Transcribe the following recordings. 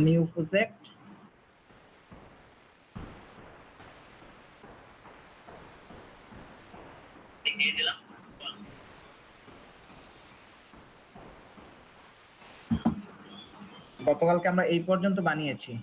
New project. গতকালকে আমরা এই পর্যন্ত বানিয়েছি।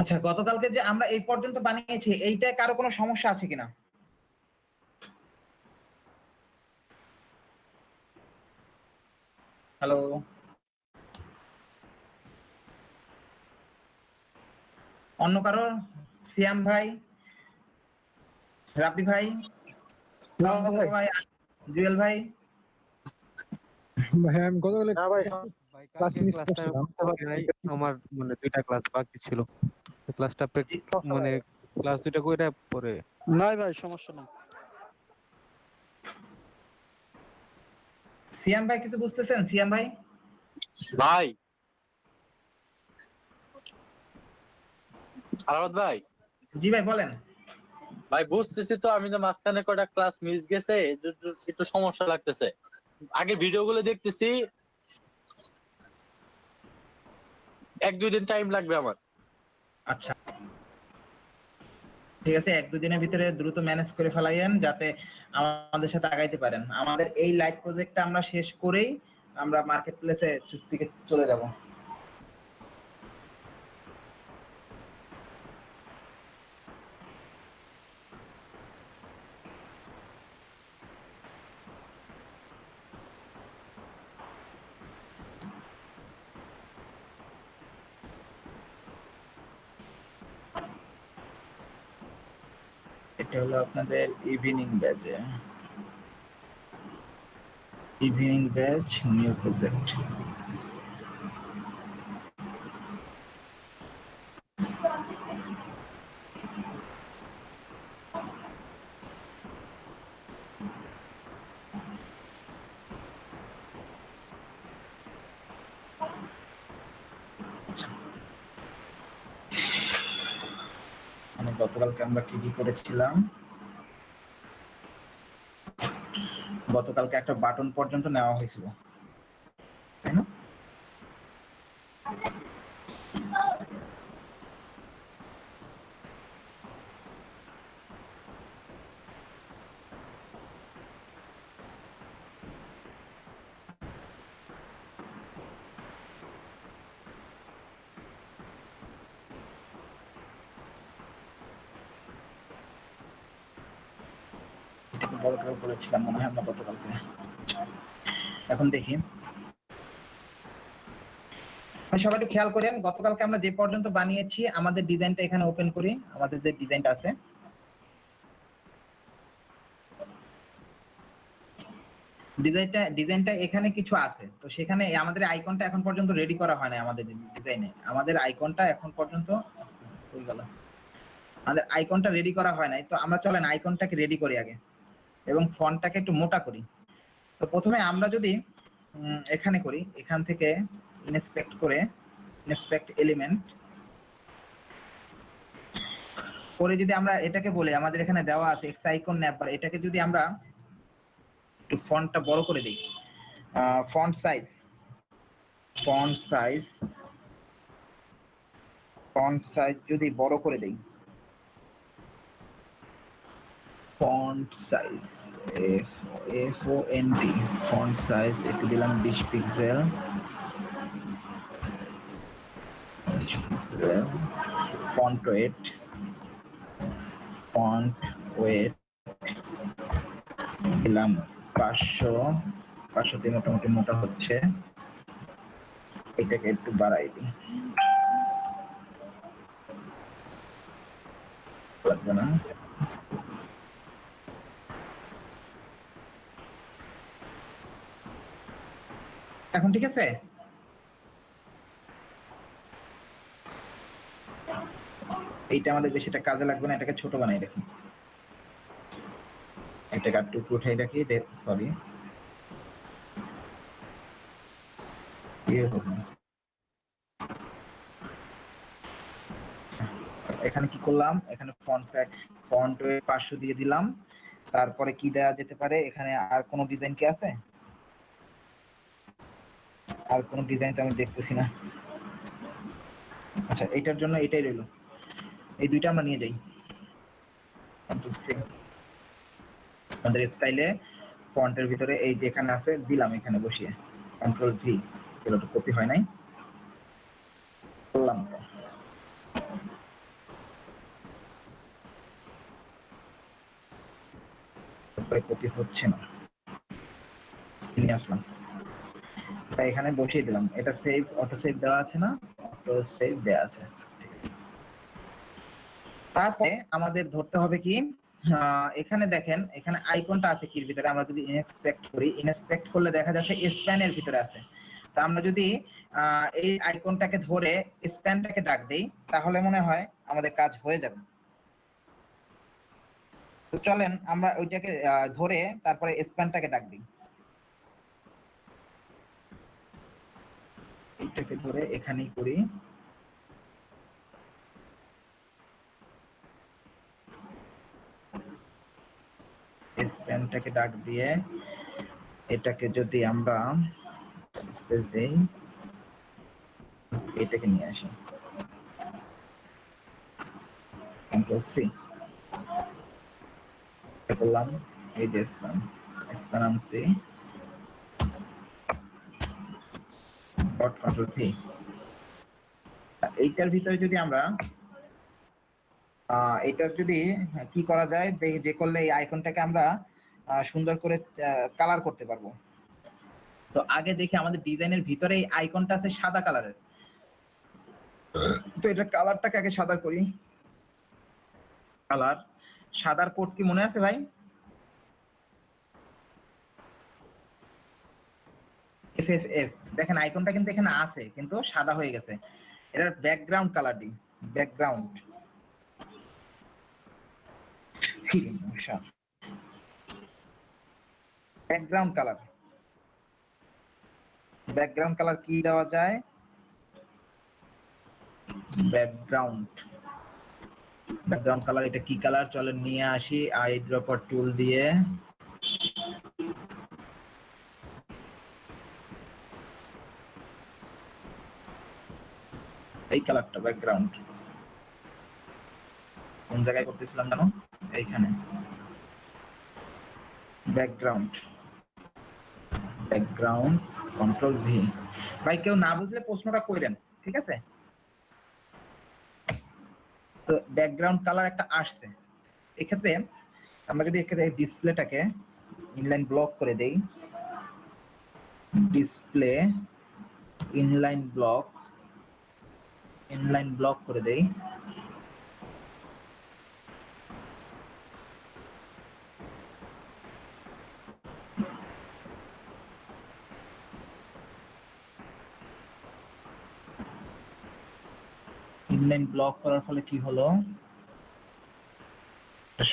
আচ্ছা, গতকালকে যে আমরা এই পর্যন্ত বানিয়েছি, এইটা কারো কোনো সমস্যা আছে কিনা? হ্যালো, অন্য কারো? সিয়াম ভাই, রাফি ভাই, ভাই, জুয়েল ভাই। ভাই আমি গতকাল ক্লাস মিস করছিলাম। আমার মানে 2টা ক্লাস বাকি ছিল, ক্লাসটা মানে ক্লাস 2টা কইরা পরে। নাই ভাই, সমস্যা নাই। সিয়াম ভাই কিছু বুঝতেছেন? সিয়াম ভাই ভাই আরামত ভাই। জি ভাই বলেন। ভাই বুঝতেছি তো, আমি তো মাঝখানে কয়টা ক্লাস মিস গেছে, একটু সমস্যা লাগতেছে। আগে ভিডিওগুলো দেখতেছি, 1-2 দিন টাইম লাগবে আমার। আচ্ছা ঠিক আছে, 1-2 দিনের ভিতরে দ্রুত ম্যানেজ করে ফেলাইয়েন যাতে আমাদের সাথে আগাইতে পারেন। আমাদের এই লাইভ প্রজেক্টটা আমরা শেষ করেই আমরা মার্কেট প্লেসে চুক্তিকে চলে যাব। এটা হলো আপনাদের ইভিনিং ব্যাচে, ইভিনিং ব্যাচ নিউ প্রজেক্ট। গতকালকে আমরা কি কি করেছিলাম? গতকালকে একটা বাটন পর্যন্ত নেওয়া হয়েছিল, তাই না? বড় করে বলেছিলাম মনে হয় আমরা গতকালকে। এখন দেখি সবাই একটু খেয়াল করেন, গতকালকে আমরা যে পর্যন্ত বানিয়েছি আমাদের ডিজাইনটা এখানে ওপেন করি। আমাদের যে ডিজাইনটা আছে, ডিজাইনটা এখানে কিছু আছে, তো সেখানে আমাদের আইকনটা এখন পর্যন্ত রেডি করা হয় না। আমাদের ডিজাইনে আমাদের আইকনটা এখন পর্যন্ত ভুল গেল, আমাদের আইকনটা রেডি করা হয় নাই। তো আমরা চলেন আইকনটাকে রেডি করি আগে এবং ফন্টটাকে একটু মোটা করি। তো প্রথমে আমরা যদি এখানে করি, এখান থেকে ইনস্পেক্ট করে ইনস্পেক্ট এলিমেন্ট করে যদি আমরা এটাকে বলি, আমাদের এখানে দেওয়া আছে এক্স আইকন ন্যাপবার, এটাকে যদি আমরা একটু ফন্টটা বড় করে দিই, ফন্ট সাইজ যদি বড় করে দেই, font size FONT font size একটু দিলাম 20 পিক্সেল, ফন্ট ওয়েট দিলাম 500 দিয়ে মোটামুটি মোটা হচ্ছে। এটাকে একটু বাড়াই দিই, লাগবে না। এখন ঠিক আছে? এইটা আমাদের বেশিটা কাজে লাগবে না, এটাকে ছোট বানাই রাখি, এটাকে একটু উঠাই রাখি, সরি এখানে কি করলাম, এখানে ফন্ট 500 দিয়ে দিলাম। তারপরে কি দেওয়া যেতে পারে, এখানে আর কোনো ডিজাইন কি আছে? আর কোনো ডিজাইন তো আমি দেখতেছি না। আচ্ছা, এটার জন্য এটাই রইলো, এই দুইটা আমরা নিয়ে যাই। আমাদের স্টাইলে ফন্টের ভিতরে এই যে এখানে আছে দিলাম, এখানে বসিয়ে কন্ট্রোল ভি, এগুলো তো কপি হয় নাই, করলাম তো। কপি হচ্ছে না, নিয়ে আসলাম, তাই এখানে বসিয়ে দিলাম। এটা সেভ, অটো সেভ দেওয়া আছে না? অটো সেভ দেওয়া আছে। তারপরে আমাদের ধরতে হবে কি, এখানে দেখেন, এখানে আইকনটা আছে কির ভিতরে, আমরা যদি ইনস্পেক্ট করি, ইনস্পেক্ট করলে দেখা যাচ্ছে স্প্যানের ভিতরে আছে। তো আমরা যদি এই আইকনটাকে ধরে স্প্যানটাকে ডাক দেই, তাহলে মনে হয় আমাদের কাজ হয়ে যাবে। তো চলেন আমরা ওইটাকে ধরে তারপরে স্প্যানটাকে ডাক দিই। এইটাকে ধরে এখানেই করি, স্প্যানটাকে ডাক দিয়ে এটাকে যদি আমরা স্পেস দেই, এটাকে নিয়ে আসি, কন্ট্রোল সি করলাম, এই যে স্প্যান আনছি, ডট কন্ট্রোল ভি। এইটার ভিতরে যদি আমরা এটার যদি কি করা যায়, যে করলে এই আইকনটাকে আমরা সুন্দর করে কালার করতে পারবো। তো আগে দেখি আমাদের ডিজাইনের ভিতরে এই আইকনটা আছে সাদা কালারের, তো এটা কালারটাকে আগে সাদা করি। কালার সাদার কোড কি মনে আছে ভাই? FFF, দেখেন আইকনটা কিন্তু এখানে আছে কিন্তু সাদা হয়ে গেছে। এটার ব্যাকগ্রাউন্ড কালার দিই, background background colour, background colour কি দেওয়া যায়? ব্যাকগ্রাউন্ড কালার, এটা কি কালার? চলেন নিয়ে আসি আই ড্রপার টুল দিয়ে, এই কালারটা ব্যাকগ্রাউন্ড। কোন জায়গায় করতেছিলাম জানো? এইখানে ব্যাকগ্রাউন্ড, কন্ট্রোল ভি। ভাই কেউ না বুঝলে প্রশ্নটা কইরেন, ঠিক আছে? তো ব্যাকগ্রাউন্ড কালার একটা আসছে। এক্ষেত্রে আমরা যদি এখানে ডিসপ্লেটাকে ইনলাইন ব্লক করে দেই, ডিসপ্লে ইনলাইন ব্লক করে দেই, ইনলাইন ব্লক করার ফলে কি হলো,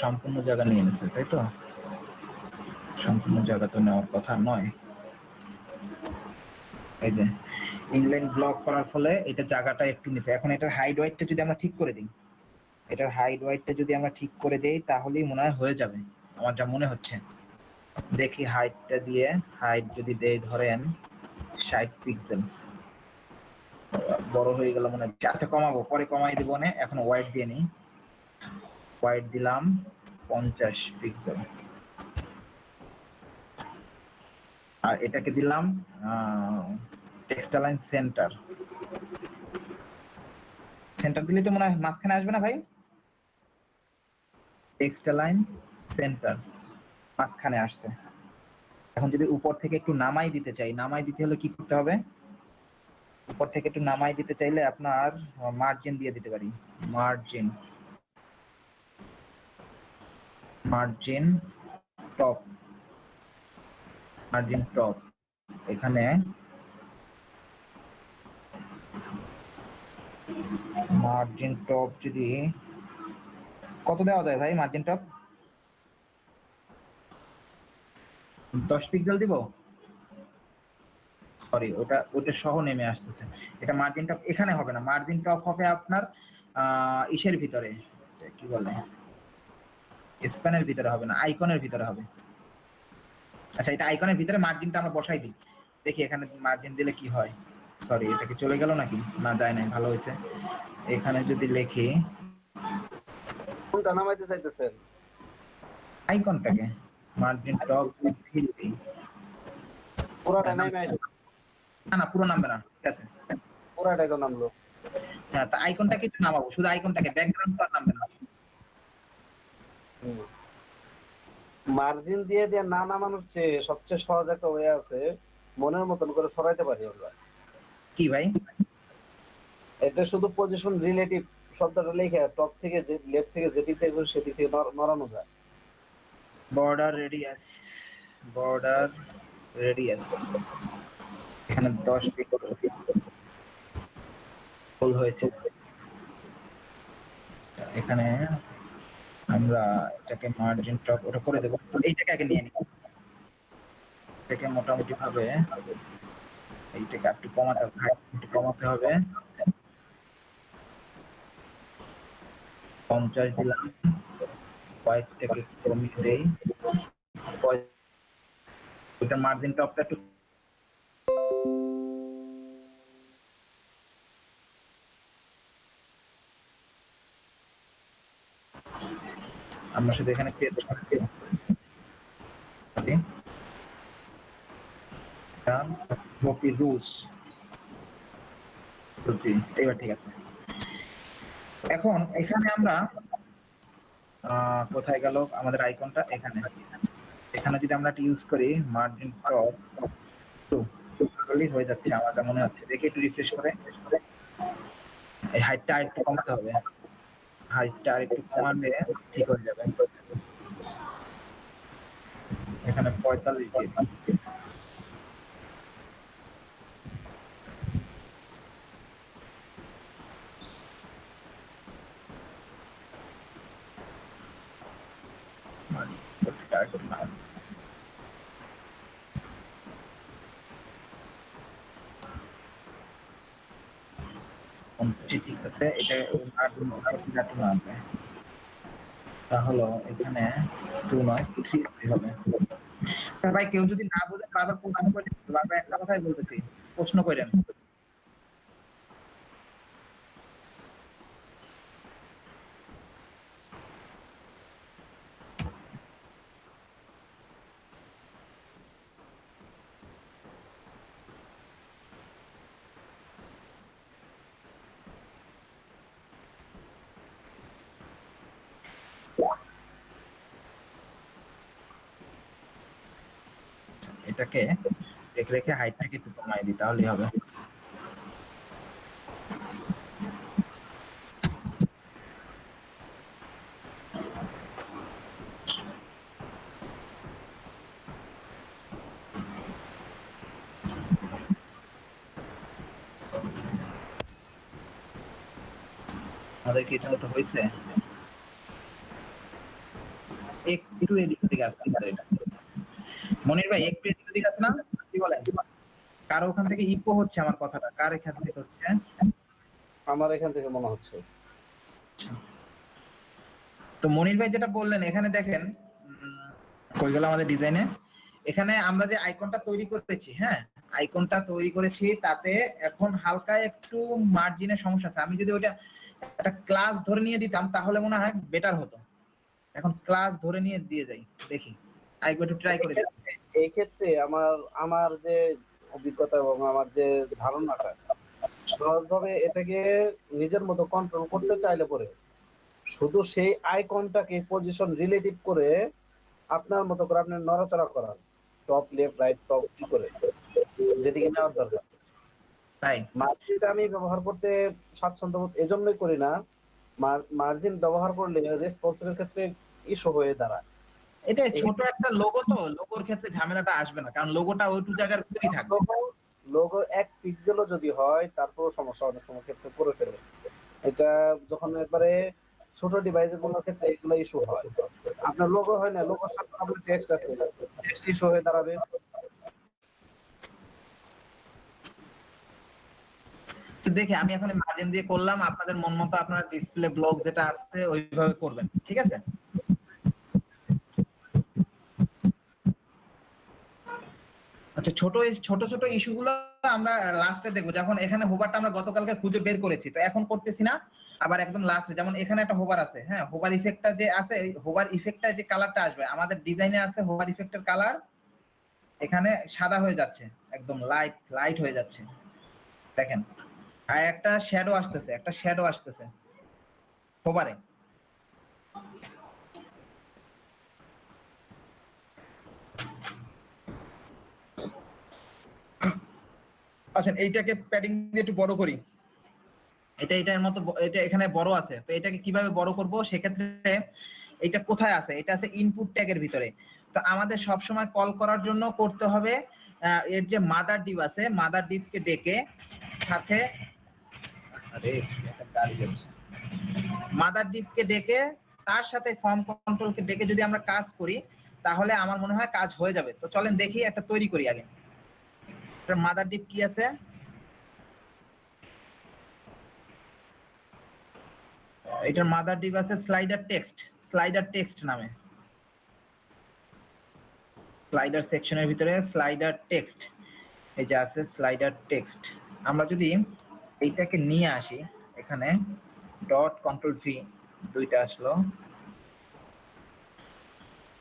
সম্পূর্ণ জায়গা নিয়ে নিছে, তাই তো? সম্পূর্ণ জায়গা তো নেওয়ার কথা নয়। এই যে ইনলাইন ব্লক করার ফলে এটা জায়গাটা একটু নিছে। এখন এটার হাইড ওয়াইডটা যদি আমরা ঠিক করে দিই, তাহলেই মনে হয় হয়ে যাবে, আমার যা মনে হচ্ছে। দেখি হাইটটা দিয়ে, হাইট যদি দেই ধরেন 60 পিক্সেল, বড় হয়ে গেল মনে হচ্ছে। আচ্ছা কমাবো, পরে কমাই দিব না, এখন ওয়াইড দিয়ে নিই, ওয়াইড দিলাম 50 পিক্সেল, আর এটাকে দিলাম টেক্সট অ্যালাইন সেন্টার দিলে তো মনে হয় মাঝখানে আসবে না ভাই? টেক্সট অ্যালাইন সেন্টার মাঝখানে আসছে। এখন যদি উপর থেকে একটু নামাই দিতে চাই, নামাই দিতে হলে কি করতে হবে? উপর থেকে একটু নামাই দিতে চাইলে আপনার মার্জিন দিয়ে দিতে পারি, মার্জিন টপ, এখানে মার্জিন টপ যদি কত দেওয়া যায় ভাই মার্জিন টপ? 10 পিক্সেল দিব? সরি, ওটা সহ নেমে আসতেছে। এটা মার্জিন টপ এখানে হবে না, মার্জিন টপ হবে আপনার ইসের ভিতরে, কি বলে, স্প্যানের ভিতরে হবে না, আইকনের ভিতরে হবে। আচ্ছা, এটা আইকনের ভিতরে মার্জিনটা আমরা বসাই দিই, দেখি এখানে মার্জিন দিলে কি হয়। সরি, এটা কি চলে গেল নাকি? না, যায় নাই, ভালো হয়েছে। এখানে যদি লিখি কোনটা নামাইতে চাইতেছেন? আইকনটাকে মার্জিন টপ দিই। পুরাটা নামে না না, পুরো নামবে না, ঠিক আছে। পুরাটাই তো নামলো। হ্যাঁ, তা আইকনটাকে একটু নামাবো, শুধু আইকনটাকে, ব্যাকগ্রাউন্ড তো আর নামবে না। মার্জিন দিয়ে দিয়ে না নামানোর চেয়ে সবচেয়ে সহজ একটা ওয়ে আছে, মনের মতন করে সরাইতে পারি আমরা। কি ভাই? এটা শুধু পজিশন রিলেটিভ শব্দটা লিখে টপ থেকে যে লেফট থেকে যেদিক থেকে সেদিক থেকে নড়ানো যায়। বর্ডার রেডিয়াস এখানে 10 পিক্সেল ফুল হয়েছে। এখানে আমরা এটাকে মার্জিন টপ ওটা করে দেবো। এইটাকে আগে নিয়ে নিই, এটাকে মোটামুটি ভাবে এইটাকে একটু কমাতে হবে। 50 দিলাম, হোয়াইটটাকে কমিয়ে দেই, ওইটা মার্জিন টপটা একটু আমরা শুধু এখানে পেস্ট করে দেব। কপি রুলস, এবার ঠিক আছে। এখন এখানে আমরা কোথায় গেল আমাদের আইকনটা? এখানে যদি আমরা ইউজ করি মার্জিন টপ 2 হয়ে যাচ্ছে আমার যা মনে হচ্ছে। দেখি একটু রিফ্রেশ করে, এই হাইটটা আরেকটু কমাতে হবে, হাইটটা আরেকটু কমালে ঠিক হয়ে যাবে। এখানে 45 দিয়ে দিই। ঠিক আছে, এটা তাহলে এখানে 2 নয় 3 হবে। ভাই কেউ যদি না বুঝে বারবার প্রশ্ন করে, বারবার একটা কথাই বলতেছি, প্রশ্ন করেন। এটাকে রেখে হাইটটাকে একটু কমাই দিই, তাহলেই হবে। আমাদের কি এটা মতো হয়েছে? একটু এদিক থেকে আসতে পারে এটা। মনির ভাই একটু এদিক থেকে আছে না, কি বলেন? কারো ওখান থেকে ইকো হচ্ছে আমার কথাটা, কার এখান থেকে হচ্ছে? আমার এখান থেকে মনে হচ্ছে। তো মনির ভাই যেটা বললেন, এখানে দেখেন কই গেল আমাদের ডিজাইনে, এখানে আমরা যে আইকনটা তৈরি করেছি, হ্যাঁ আইকনটা তৈরি করেছি, তাতে এখন হালকা একটু মার্জিনের সমস্যা আছে। আমি যদি ওইটা একটা ক্লাস ধরে নিয়ে দিতাম তাহলে মনে হয় বেটার হতো। এখন ক্লাস ধরে নিয়ে দিয়ে যাই, দেখি আরেকবার একটু ট্রাই করে দেখি। এই ক্ষেত্রে আমার যে অভিজ্ঞতা এবং আমার যে ধারণাটা, সহজভাবে এটাকে নিজের মতো কন্ট্রোল করতে চাইলে পরে শুধু সেই আইকনটাকে পজিশন রিলেটিভ করে আপনার মতো করে আপনি নড়াচড়া করান, টপ লেফট রাইট টপ কি করে যেদিকে নেওয়ার দরকার। তাই মার্জিনটা আমি ব্যবহার করতে স্বাচ্ছন্দ্য বোধ এজন্যই করি না, মার্জিন ব্যবহার করলে রেসপন্সিভের ক্ষেত্রে ইস্যু হয়ে দাঁড়ায়। এটা ছোট একটা লোগো, তো লোগোর ক্ষেত্রে ঝামেলাটা আসবে না, কারণ লোগোটা ওইটু জায়গার ভিতরেই থাকবে। লোগো 1 পিক্সেলও যদি হয় তারপর সমস্যা অনেক সময় ক্ষেত্রে করে ফেলে। এটা যখন একবারে ছোট ডিভাইস গুলোর ক্ষেত্রে এগুলো ইস্যু হয়। আপনার লোগো হয় না, লোগোর সাথে আপনার টেক্সট আছে, টেক্সট ইস্যু হয়ে দাঁড়াবে। তো দেখি আমি এখন মার্জিন দিয়ে করলাম, আপনাদের মন মতো আপনারা ডিসপ্লে ব্লক যেটা আছে ওইভাবে করবেন, ঠিক আছে? আচ্ছা, ছোট ছোট ইস্যুগুলো আমরা লাস্টে দেখবো। যখন এখানে হোভারটা আমরা গতকালকে খুঁজে বের করেছি, তো এখন করতেছি না, আবার একদম লাস্টে। যেমন এখানে একটা হোভার আছে, হ্যাঁ, হোভার ইফেক্টটা যে আছে, হোভার ইফেক্টটা যে কালারটা আসবে আমাদের ডিজাইনে আছে, হোভার ইফেক্টের কালার এখানে সাদা হয়ে যাচ্ছে, একদম লাইট হয়ে যাচ্ছে, দেখেন। আর একটা শ্যাডো আসতেছে হোভারে। আচ্ছা, এইটাকে প্যাডিং দিয়ে একটু বড় করি। এটার মতো এটা এখানে বড় আছে, তো এটাকে কিভাবে বড় করব? সেক্ষেত্রে এটা কোথায় আছে? এটা আছে ইনপুট ট্যাগের ভিতরে। তো আমাদের সব সময় কল করার জন্য করতে হবে এর যে মাদার ডিভ আছে, মাদার ডিভকে ডেকে সাথে, আরে একটা গাড়ি যাচ্ছে, মাদার ডিভকে ডেকে তার সাথে ফর্ম কন্ট্রোলকে ডেকে যদি আমরা কাজ করি, তাহলে আমার মনে হয় কাজ হয়ে যাবে। তো চলেন দেখি, একটা তৈরি করি আগে। মাদার ডিভ কি আছে? এটার মাদার ডিভ আছে স্লাইডার টেক্সট নামে। স্লাইডার সেকশনের ভিতরে স্লাইডার টেক্সট, এই যে আছে স্লাইডার টেক্সট। আমরা যদি এইটাকে নিয়ে আসি, এখানে ডট কন্ট্রোল ভি দুইটা আসলো,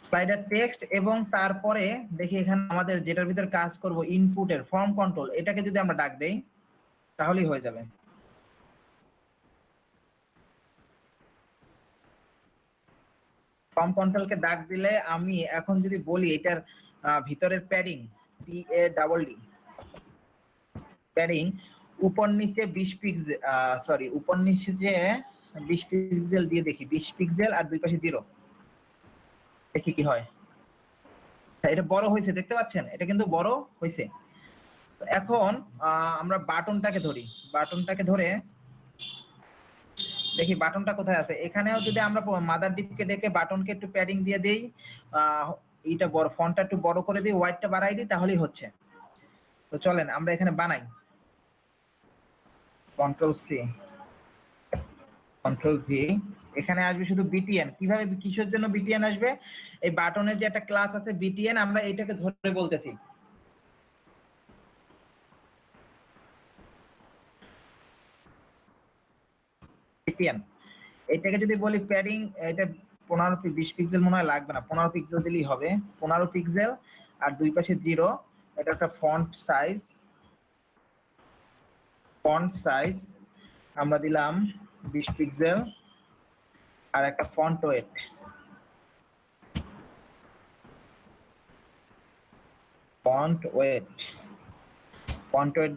স্লাইডার টেক্সট, এবং তারপরে দেখি এখানে আমাদের যেটার ভিতরে কাজ করব ইনপুটের ফর্ম কন্ট্রোল, এটাকে যদি আমরা ডাক দেই তাহলেই হয়ে যাবে। ফর্ম কন্ট্রোলকে ডাক দিলে আমি এখন যদি বলি এটার ভিতরের প্যাডিং, PADD প্যাডিং উপর নিচে 20 পিক্সেল, সরি উপর নিচে যে 20 পিক্সেল দিয়ে দেখি, 20 পিক্সেল আর দুই পাশে 0, দেখি কি হয়। এটা বড় হয়েছে, দেখতে পাচ্ছেন? এটা কিন্তু বড় হয়েছে। এখন আমরা বাটনটাকে ধরে দেখি বাটনটা কোথায় আছে। এখানেও যদি আমরা মাদার ডিপকে ডেকে বাটনকে একটু প্যাডিং দিয়ে দেই, এইটা বড়, ফন্টটা একটু বড় করে দিই, হোয়াইটটা বাড়াই দিই, তাহলেই হচ্ছে। তো চলেন আমরা এখানে বানাই, কন্ট্রোল সি কন্ট্রোল ভি, এখানে আসবে শুধু বিটিএন। কিভাবে, কিসের জন্য বিটিএন আসবে? এই বাটনের যে একটা ক্লাস আছে বিটিএন, আমরা এটাকে ধরে বলতেছি। বিটিএন এটাকে যদি বলি প্যাডিং, এটা 15-20 পিক্সেল মনে হয় লাগবে না, 15 পিক্সেল দিলেই হবে। 15 পিক্সেল আর দুই পাশে 0। এটা একটা ফন্ট সাইজ আমরা দিলাম 20 পিক্সেল, আর একটা ফন্ট ওয়েট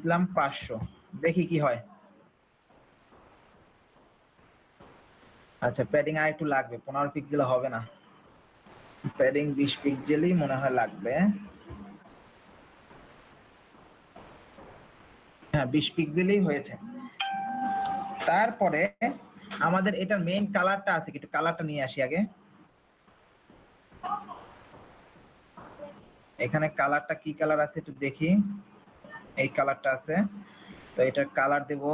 দিলাম 500। দেখি কি হয়। আচ্ছা, প্যাডিং আর একটু লাগবে, 15 পিক্সেল হবে না, প্যাডিং 20 পিক্সেলই মনে হয় লাগবে। হ্যাঁ, 20 পিক্সেলই হয়েছে। তারপরে আমাদের এটার মেইন কালারটা আছে, একটু কালারটা নিয়ে আসি আগে। এখানে কালারটা কি কালার আছে একটু দেখি, এই কালারটা আছে। তো এটার কালার দেব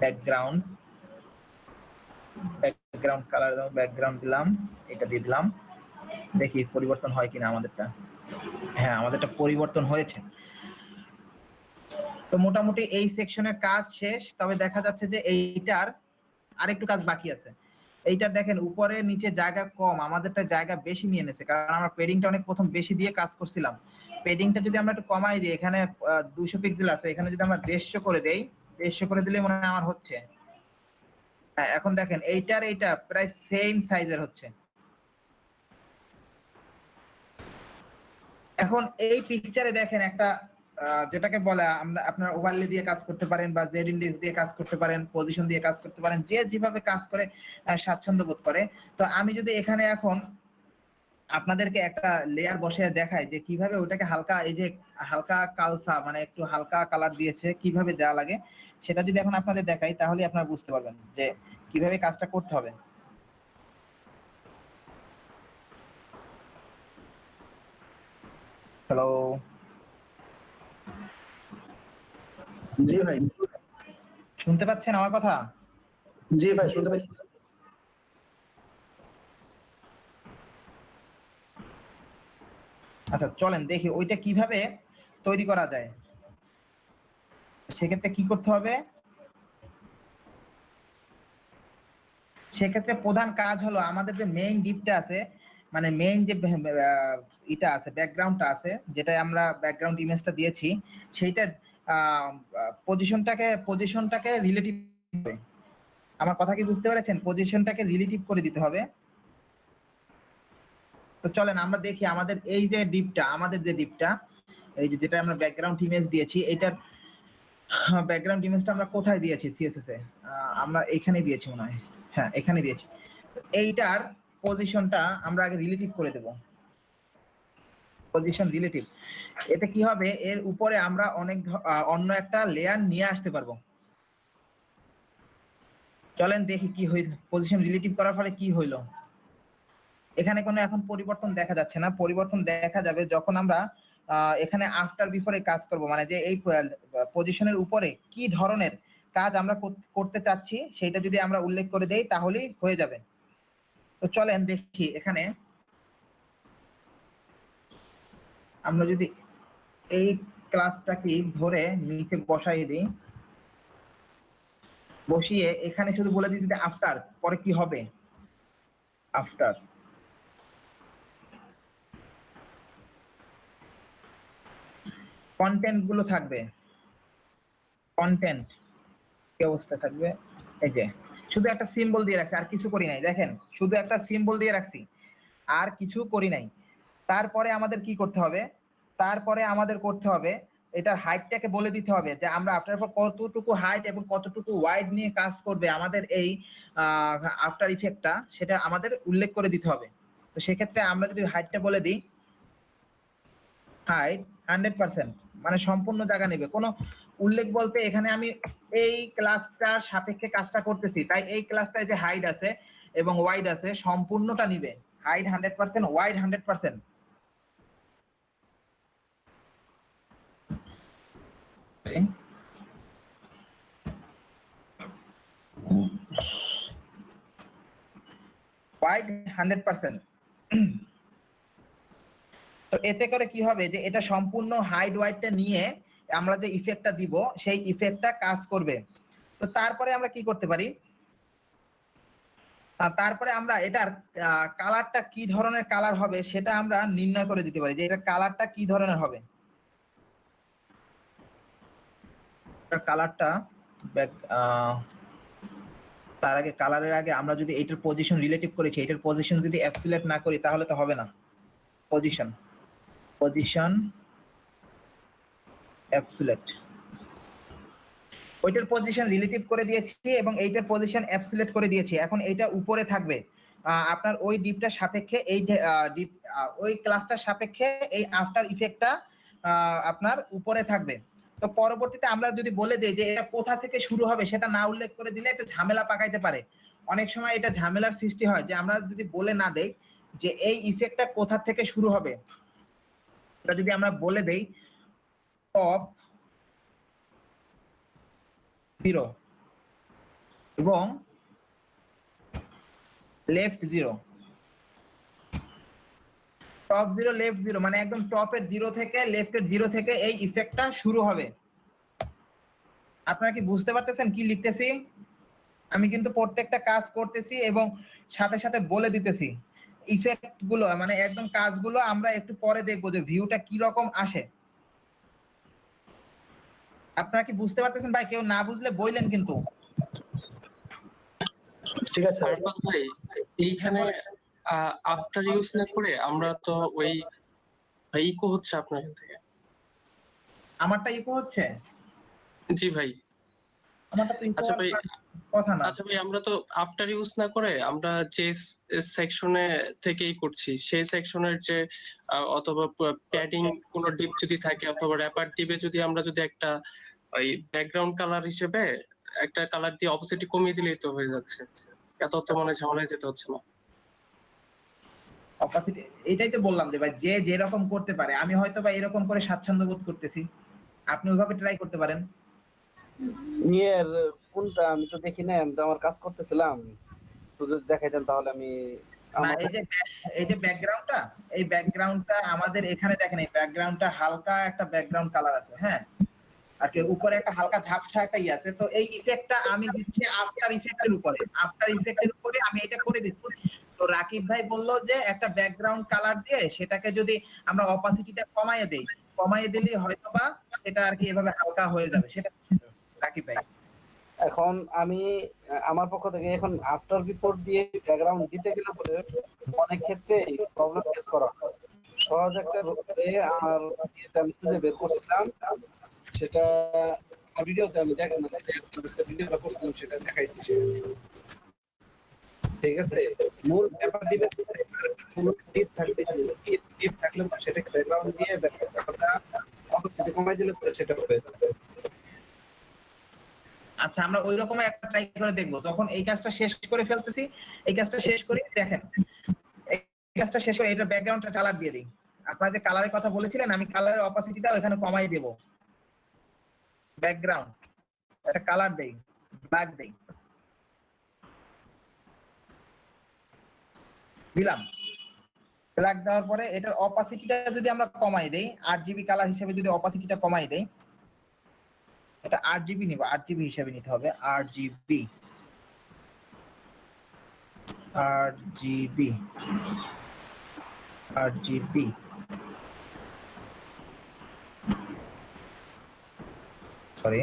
ব্যাকগ্রাউন্ড কালার, ব্যাকগ্রাউন্ড দিলাম, এটা দিয়ে দিলাম। দেখি পরিবর্তন হয় কিনা আমাদেরটা। হ্যাঁ, আমাদেরটা পরিবর্তন হয়েছে। তো মোটামুটি এই সেকশনের কাজ শেষ। তবে দেখা যাচ্ছে যে এইটার আরেকটু কাজ বাকি আছে। এইটার দেখেন উপরে নিচে জায়গা কম, আমাদেরটা জায়গা বেশি নিয়ে নিয়েছে, কারণ আমরা পেডিংটা অনেক প্রথম বেশি দিয়ে কাজ করছিলাম। পেডিংটা যদি আমরা একটু কমাই দিই, এখানে 200 পিক্সেল আছে, এখানে যদি আমরা 150 করে দেই, 150 করে দিলে মনে হয় আমার হচ্ছে। হ্যাঁ, এখন দেখেন এইটা প্রায় সেম সাইজের হচ্ছে। এখন এই পিকচারে দেখেন একটা যেটাকে বলে আমরা, আপনারা ওভারলে দিয়ে কাজ করতে পারেন, বা জেড ইন্ডেক্স দিয়ে কাজ করতে পারেন, পজিশন দিয়ে কাজ করতে পারেন, যে যেভাবে কাজ করে স্বাচ্ছন্দ্য বোধ করে। তো আমি যদি এখানে এখন আপনাদেরকে একটা লেয়ার বসে দেখায় যে কিভাবে ওটাকে হালকা, এই যে হালকা কালসা মানে একটু হালকা কালার দিয়েছে, কিভাবে দেওয়া লাগে সেটা যদি এখন আপনাদের দেখাই তাহলে আপনারা বুঝতে পারবেন যে কিভাবে কাজটা করতে হবে। হ্যালো, জি ভাই। শুনতে পাচ্ছেন আমার কথা? জি ভাই, শুনতে পাচ্ছি। আচ্ছা চলেন দেখি ওইটা কিভাবে তৈরি করা যায়। সেক্ষেত্রে কি করতে হবে? সেক্ষেত্রে প্রধান কাজ হলো আমাদের যে মেইন ডিপটা আছে, মানে মেইন যে এটা আছে, ব্যাকগ্রাউন্ডটা আছে, যেটা আমরা ব্যাকগ্রাউন্ড ইমেজটা দিয়েছি, সেইটার পজিশনটাকে রিলেটিভ, আমার কথা কি বুঝতে পেরেছেন? পজিশনটাকে রিলেটিভ করে দিতে হবে। তো চলেন আমরা দেখি আমাদের এই যে ডিপটা, আমাদের যে ডিপটা, এই যে যেটা আমরা ব্যাকগ্রাউন্ড ইমেজ দিয়েছি, এটার ব্যাকগ্রাউন্ড ইমেজটা আমরা কোথায় দিয়েছি সিএসএস এ? আমরা এখানে দিয়েছি মনে হয়, হ্যাঁ এখানে দিয়েছি। এইটার পজিশনটা আমরা আগে রিলেটিভ করে দেব, পজিশন রিলেটিভ। এতে কি হবে, এর উপরে আমরা অন্য একটা লেয়ার নিয়ে আসতে পারবো। চলেন দেখি কি হইল, পজিশন রিলেটিভ করার ফলে কি হইলো। এখানে কোনো এখন পরিবর্তন দেখা যাচ্ছে না, পরিবর্তন দেখা যাবে যখন আমরা এখানে আফটার বিফোরে কাজ করব, মানে যে এই পজিশনের উপরে কি ধরনের কাজ আমরা করতে চাচ্ছি সেটা যদি আমরা উল্লেখ করে দেই তাহলেই হয়ে যাবে। তো চলেন দেখি এখানে আমরা যদি এই ক্লাসটাকে ধরে নিচে বসাই দিই, বসিয়ে এখানে শুধু বলে দিই যে আফটার পরে কি হবে, আফটার কন্টেন্ট গুলো থাকবে, কন্টেন্ট কি অবস্থা থাকবে, এই যে শুধু একটা সিম্বল দিয়ে রাখছি, আর কিছু করি নাই, দেখেন শুধু একটা সিম্বল দিয়ে রাখছি আর কিছু করি নাই। তারপরে আমাদের কি করতে হবে, তারপরে আমাদের করতে হবে এটার হাইটটাকে বলে দিতে হবে যে আমরা আফটার পর কতটুকু হাইট এবং কতটুকু ওয়াইড নিয়ে কাজ করবে আমাদের এই আফটার ইফেক্টটা, সেটা আমাদের উল্লেখ করে দিতে হবে। তো সেক্ষেত্রে আমরা যদি হাইটটা বলে দিই, হাইট 100%, মানে সম্পূর্ণ জায়গা নেবে, কোনো উল্লেখ বলতে এখানে আমি এই ক্লাসটার সাপেক্ষে কাজটা করতেছি, তাই এই ক্লাসটায় যে হাইট আছে এবং ওয়াইড আছে সম্পূর্ণটা নিবে, হাইট 100%, ওয়াইড 100%। ওয়াইড 100%। তো এতে করে কি হবে যে এটা সম্পূর্ণ হাইট ওয়াইডটা নিয়ে আমরা যে ইফেক্টটা দিব সেই ইফেক্টটা কাজ করবে। তো তারপরে আমরা কি করতে পারি, তারপরে আমরা এটার কালারটা কি ধরনের কালার হবে সেটা আমরা নির্ণয় করে দিতে পারি যে এটার কালারটা কি ধরনের হবে। কালারটা তার আগে কালারের আগে আমরা যদি এইটার পজিশন রিলেটিভ করেছি, এটার পজিশন যদি অ্যাবসলিউট না করি তাহলে তো হবে না। পজিশন অ্যাবসলিউট, ওইটার পজিশন রিলেটিভ করে দিয়েছি এবং এইটার পজিশন অ্যাবসলিউট করে দিয়েছি। এখন এইটা উপরে থাকবে আপনার ওই ডিপটার সাপেক্ষে, এই ডিপ ওই ক্লাসটার সাপেক্ষে এই আফটার ইফেক্টটা আপনার উপরে থাকবে। তো পরবর্তীতে আমরা যদি বলে দেই যে এটা কোথা থেকে শুরু হবে সেটা না উল্লেখ করে দিলে একটু ঝামেলা পাকাইতে পারে, অনেক সময় এটা ঝামেলার সৃষ্টি হয় যে আমরা যদি বলে না দেই যে এই ইফেক্টটা কোথা থেকে শুরু হবে, এটা যদি আমরা বলে দেই টপ 0 এবং লেফট 0, টপ 0 লেফট 0, মানে একদম টপের 0 থেকে লেফটের 0 থেকে এই ইফেক্টটা শুরু হবে। আপনারা কি বুঝতে পারতেছেন কি লিখতেছি? আমি কিন্তু প্রত্যেকটা কাজ করতেছি এবং সাথে সাথে বলে দিতেছি ইফেক্ট গুলো, মানে একদম কাজগুলো আমরা একটু পরে দেখবো যে ভিউটা কি রকম আসে। আপনারা কি বুঝতে পারতেছেন ভাই? কেউ না বুঝলে বললেন কিন্তু। ঠিক আছে আরাফাত ভাই, এইখানে আফটার ইউজ না করে আমরা তো ওই ইকো হচ্ছে আপনার এখান থেকে। আমারটা ইকো হচ্ছে? জি ভাই। আমারটা তো ইকো। আচ্ছা ভাই, কথা না। আচ্ছা ভাই, আমরা তো আফটার ইউজ না করে আমরা যে সেকশনে থেকেই করছি সেই সেকশনের যে অথবা প্যাডিং কোন ডিপ যদি থাকে অথবা র্যাপার ডিপে যদি আমরা যদি একটা ওই ব্যাকগ্রাউন্ড কালার হিসেবে একটা কালার দিয়ে অপোসিটি কমিয়ে দিলেই তো হয়ে যাচ্ছে। এত তো মানে ঝামেলায় যেতে হচ্ছে না। অপাসিটি এটাই তো বললাম যে ভাই যে যেরকম করতে পারে, আমি হয়তো বা এরকম করে স্বাচ্ছন্দ্য বোধ করতেছি, আপনি ওইভাবে ট্রাই করতে পারেন। ইয়ের কোনটা আমি তো দেখি না, আমি তো আমার কাজ করতেছিলাম, তো যদি দেখাইতেন তাহলে আমি না আমার এই যে ব্যাকগ্রাউন্ডটা, এই ব্যাকগ্রাউন্ডটা আমাদের এখানে দেখেন, এই ব্যাকগ্রাউন্ডটা হালকা একটা ব্যাকগ্রাউন্ড কালার আছে, হ্যাঁ, আর কি উপরে একটা হালকা ঝাপসা একটা ই আছে। তো এই ইফেক্টটা আমি দিচ্ছি আফটার ইফেক্টের উপরে, আফটার ইফেক্টের উপরে আমি এটা করে দিচ্ছি। তো রাকিব ভাই বললো যে একটা ব্যাকগ্রাউন্ড কালার দিয়ে সেটাকে যদি আমরা অপাসিটিটা কমাইয়ে দেই, কমাইয়ে দিলেই হয়তোবা এটা আর কি এভাবে হালকা হয়ে যাবে, সেটা রাকিব ভাই। এখন আমি আমার পক্ষ থেকে এখন আফটার বিফোর দিয়ে ব্যাকগ্রাউন্ড দিতে গেলে পরে অনেক ক্ষেত্রে প্রবলেম ফেস করা হয়। সহজ একটা রূপে আমার ইয়েতে আমি খুঁজে বের করছিলাম, সেটা ভিডিওতে আমি দেখাই না, যে ভিডিওটা করছিলাম সেটা দেখাইছি সেখানে। ঠিক আছে, মূল ব্যাপার ডিপে ফুল ডিপ থাকলে ডিপ থাকলে সেটাকে ব্যাকগ্রাউন্ড দিয়ে ব্যাকগ্রাউন্ডটা অপোসিটে কমাই দিলে পরে সেটা হয়ে যাবে। আচ্ছা, আমরা ওই রকম একটা ট্রাই করে দেখবো। যখন এই কাজটা শেষ করে ফেলতেছি, এই কাজটা শেষ করি, দেখেন এই কাজটা শেষ করে এটা ব্যাকগ্রাউন্ডটা কালার দিয়ে দিই। আপনারা যে কালারের কথা বলেছিলেন, আমি কালারের অপাসিটিটাও এখানে কমাই দেব। ব্যাকগ্রাউন্ড একটা কালার দেই, ব্ল্যাক দেই, দিলাম। ব্ল্যাক দেওয়ার পরে এটার অপাসিটিটা যদি আমরা কমাই দেই, 8GB কালার হিসেবে যদি অপাসিটিটা কমাই দেই, এটা 8GB নিব, 8GB হিসেবে নিতে হবে, 8GB 8GB সরি,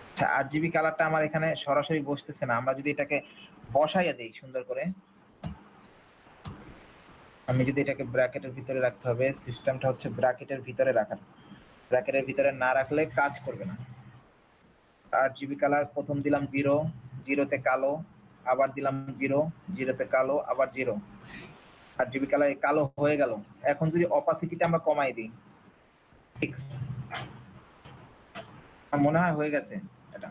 আচ্ছা 8GB কালারটা আমার এখানে সরাসরি বসতেছে না। আমরা যদি এটাকে বসাইয়া দেই সুন্দর করে, আমি যদি এটাকে ব্র্যাকেটের ভিতরে রাখতে হবে, সিস্টেমটা হচ্ছে ব্র্যাকেটের ভিতরে রাখার, ব্র্যাকেটের ভিতরে না রাখলে কাজ করবে না। 8GB কালার প্রথম দিলাম 0, 0তে কালো, আবার দিলাম 0, 0তে কালো, আবার 0। 8GB কালার কালো হয়ে গেল। এখন যদি অপাসিটিটা আমরা কমাই দিই 6, মনে হয় হয়ে গেছে এটা।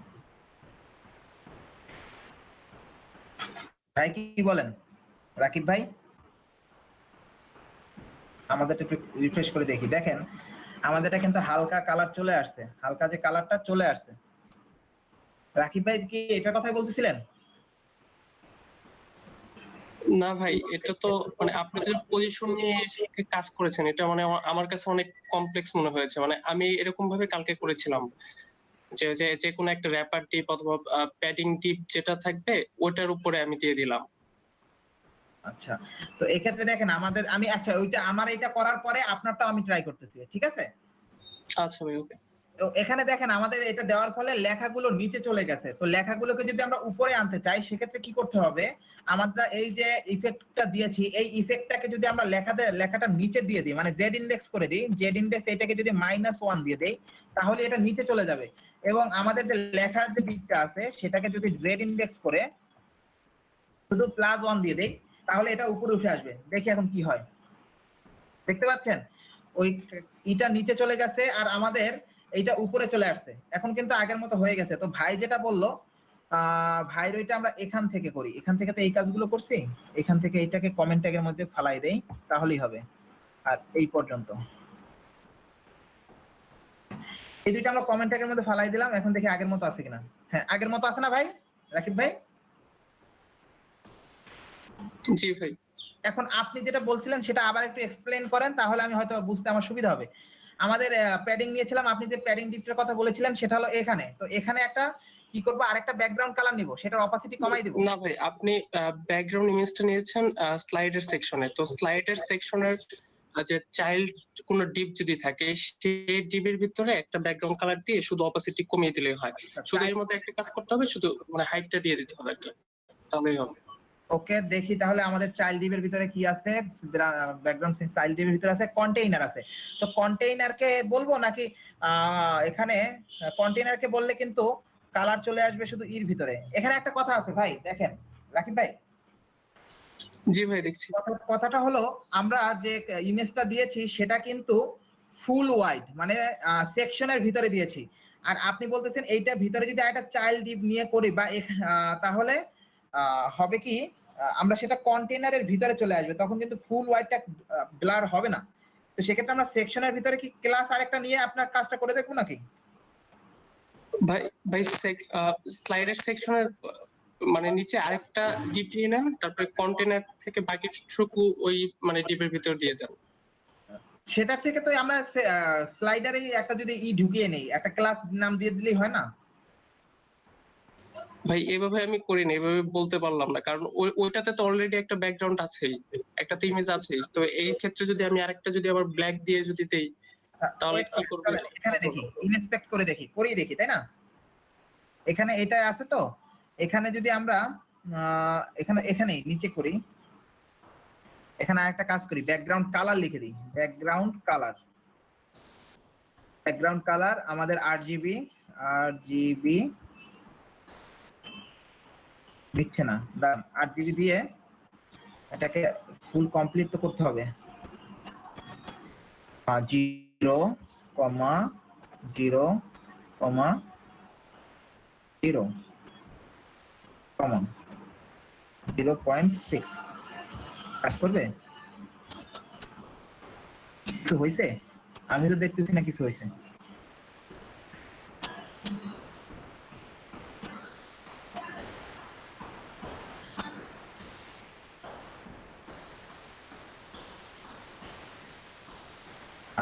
ভাই কি বলেন রাকিব ভাই? আমাদেরটা একটু রিফ্রেশ করে দেখি। দেখেন আমাদেরটা কিন্তু হালকা কালার চলে আসছে, হালকা যে কালারটা চলে আসছে। রাকিব ভাই কি এটার কথাই বলতেছিলেন? না ভাই, এটা তো মানে আপনি যে পজিশন নিয়ে কাজ করেছেন এটা মানে আমার কাছে অনেক কমপ্লেক্স মনে হয়েছে। মানে আমি এরকম ভাবে কালকে করেছিলাম যে যে যে কোনো একটা র্যাপার টিপ অথবা প্যাডিং টিপ যেটা থাকবে ওটার উপরে আমি দিয়ে দিলাম। আচ্ছা, তো এক্ষেত্রে দেখেন আমাদের আমি আচ্ছা ওইটা আমার এটা করার পরে আপনারটাও আমি ট্রাই করতেছি, ঠিক আছে? আচ্ছা ভাই, ওকে। তো এখানে দেখেন আমাদের এটা দেওয়ার ফলে লেখাগুলো নিচে চলে গেছে। তো লেখাগুলোকে যদি আমরা উপরে আনতে চাই সেক্ষেত্রে কি করতে হবে? আমরা এই যে ইফেক্টটা দিয়েছি, এই ইফেক্টটাকে যদি আমরা লেখাটা নিচে দিয়ে দিই, মানে জেড ইন্ডেক্স করে দিই, জেড ইন্ডেক্স এটাকে যদি -1 দিয়ে দেই, তাহলে এটা নিচে চলে যাবে। এবং আমাদের যে লেখার যে দিকটা আছে সেটাকে যদি জেড ইন্ডেক্স করে শুধু +1 দিয়ে দেই, তাহলে এটা উপরে উঠে আসবে। দেখি এখন কি হয়, দেখতে পাচ্ছেন? ওই এটা নিচে চলে গেছে আর আমাদের এইটা উপরে চলে আসছে। এখন কিন্তু আগের মতো হয়ে গেছে। তো ভাই যেটা বললো, ভাইয়ের ওইটা আমরা এখান থেকে করি, এখান থেকে তো এই কাজগুলো করছি, এখান থেকে এইটাকে কমেন্ট ট্যাগের মধ্যে ফালাই দেই, তাহলেই হবে। আর এই পর্যন্ত এই দুইটা আমরা কমেন্ট ট্যাগের মধ্যে ফালাই দিলাম। এখন দেখি আগের মতো আছে কিনা। হ্যাঁ, আগের মতো আছে না ভাই রাকিব ভাই? জি ভাই। এখন আপনি যেটা বলছিলেন সেটা আবার একটু এক্সপ্লেইন করেন, তাহলে আমি হয়তো বুঝতে আমার সুবিধা হবে। আমাদের প্যাডিং নিয়েছিলাম, আপনি যে প্যাডিং ডিপটার কথা বলেছিলেন সেটা হলো এখানে। তো এখানে একটা কি করব, আরেকটা ব্যাকগ্রাউন্ড কালার নিব, সেটার অপাসিটি কমাই দিব। না ভাই, আপনি ব্যাকগ্রাউন্ড ইমেজটা নিয়েছেন স্লাইডের সেকশনে। তো স্লাইডের সেকশনের যে চাইল্ড কোন ডিপ যদি থাকে সেই ডিপের ভিতরে একটা ব্যাকগ্রাউন্ড কালার দিয়ে শুধু অপাসিটি কমিয়ে দিলেই হয়। শুধু এর মধ্যে একটা কাজ করতে হবে, শুধু মানে হাইটটা দিয়ে দিতে হবে একটা, তাহলেই হবে। ওকে, দেখি তাহলে আমাদের চাইল্ড ডিভের ভিতরে কি আছে। ব্যাকগ্রাউন্ড চাইল্ড ডিভের ভিতরে আছে কন্টেইনার আছে। তো কন্টেইনারকে বলবো নাকি এখানে কন্টেইনারকে বললে কিন্তু কালার চলে আসবে শুধু ইর ভিতরে। এখানে একটা কথা আছে ভাই, দেখেন রাকিব ভাই, জি ভাই দেখছি। কথাটা হলো আমরা যে ইমেজটা দিয়েছি সেটা কিন্তু ফুল ওয়াইড, মানে সেকশনের ভিতরে দিয়েছি। আর আপনি বলতেছেন এইটার ভিতরে যদি একটা চাইল্ড ডিভ নিয়ে করি বা তাহলে হবে কি, আমরা সেটা কন্টেইনারের ভিতরে চলে আসবে, তখন কিন্তু ফুল ওয়াইডটা ব্লার হবে না। তো সেক্ষেত্রে আমরা সেকশনের ভিতরে কি ক্লাস আরেকটা নিয়ে আপনার কাজটা করে দেখবো নাকি? ভাই ভাই স্লাইডের সেকশনের মানে নিচে আরেকটা ডিপ নিয়ে নেন, তারপরে কন্টেনার থেকে বাকিটুকু ওই মানে ডিপের ভিতর দিয়ে দেন। সেটার থেকে তো আমরা স্লাইডারে একটা যদি ঢুকিয়ে নেই, একটা ক্লাস নাম দিয়ে দিলেই হয় না? ভাই এভাবে আমি করি না, এভাবে বলতে পারলাম না, কারণ ওইটাতে তো অলরেডি একটা ব্যাকগ্রাউন্ড আছেই, একটা তো ইমেজ আছেই। তো এই ক্ষেত্রে যদি আমি আরেকটা যদি আবার ব্ল্যাক দিয়ে যদি দেই তাহলে কি করব? এখানে দেখি, ইনস্পেক্ট করে দেখি, করেই দেখি, তাই না? এখানে এটা আছে তো, এখানে যদি আমরা এখানে নিচে করি, এখানে আরেকটা কাজ করি, ব্যাকগ্রাউন্ড কালার লিখে দিই। ব্যাকগ্রাউন্ড কালার আমাদের আরজিবি দিচ্ছে না, আরজিবি দিয়ে এটাকে ফুল কমপ্লিট তো করতে হবে। 0,0,0,6 কাজ করবে? কিছু হয়েছে? আমি তো দেখতেছি না কিছু হয়েছে।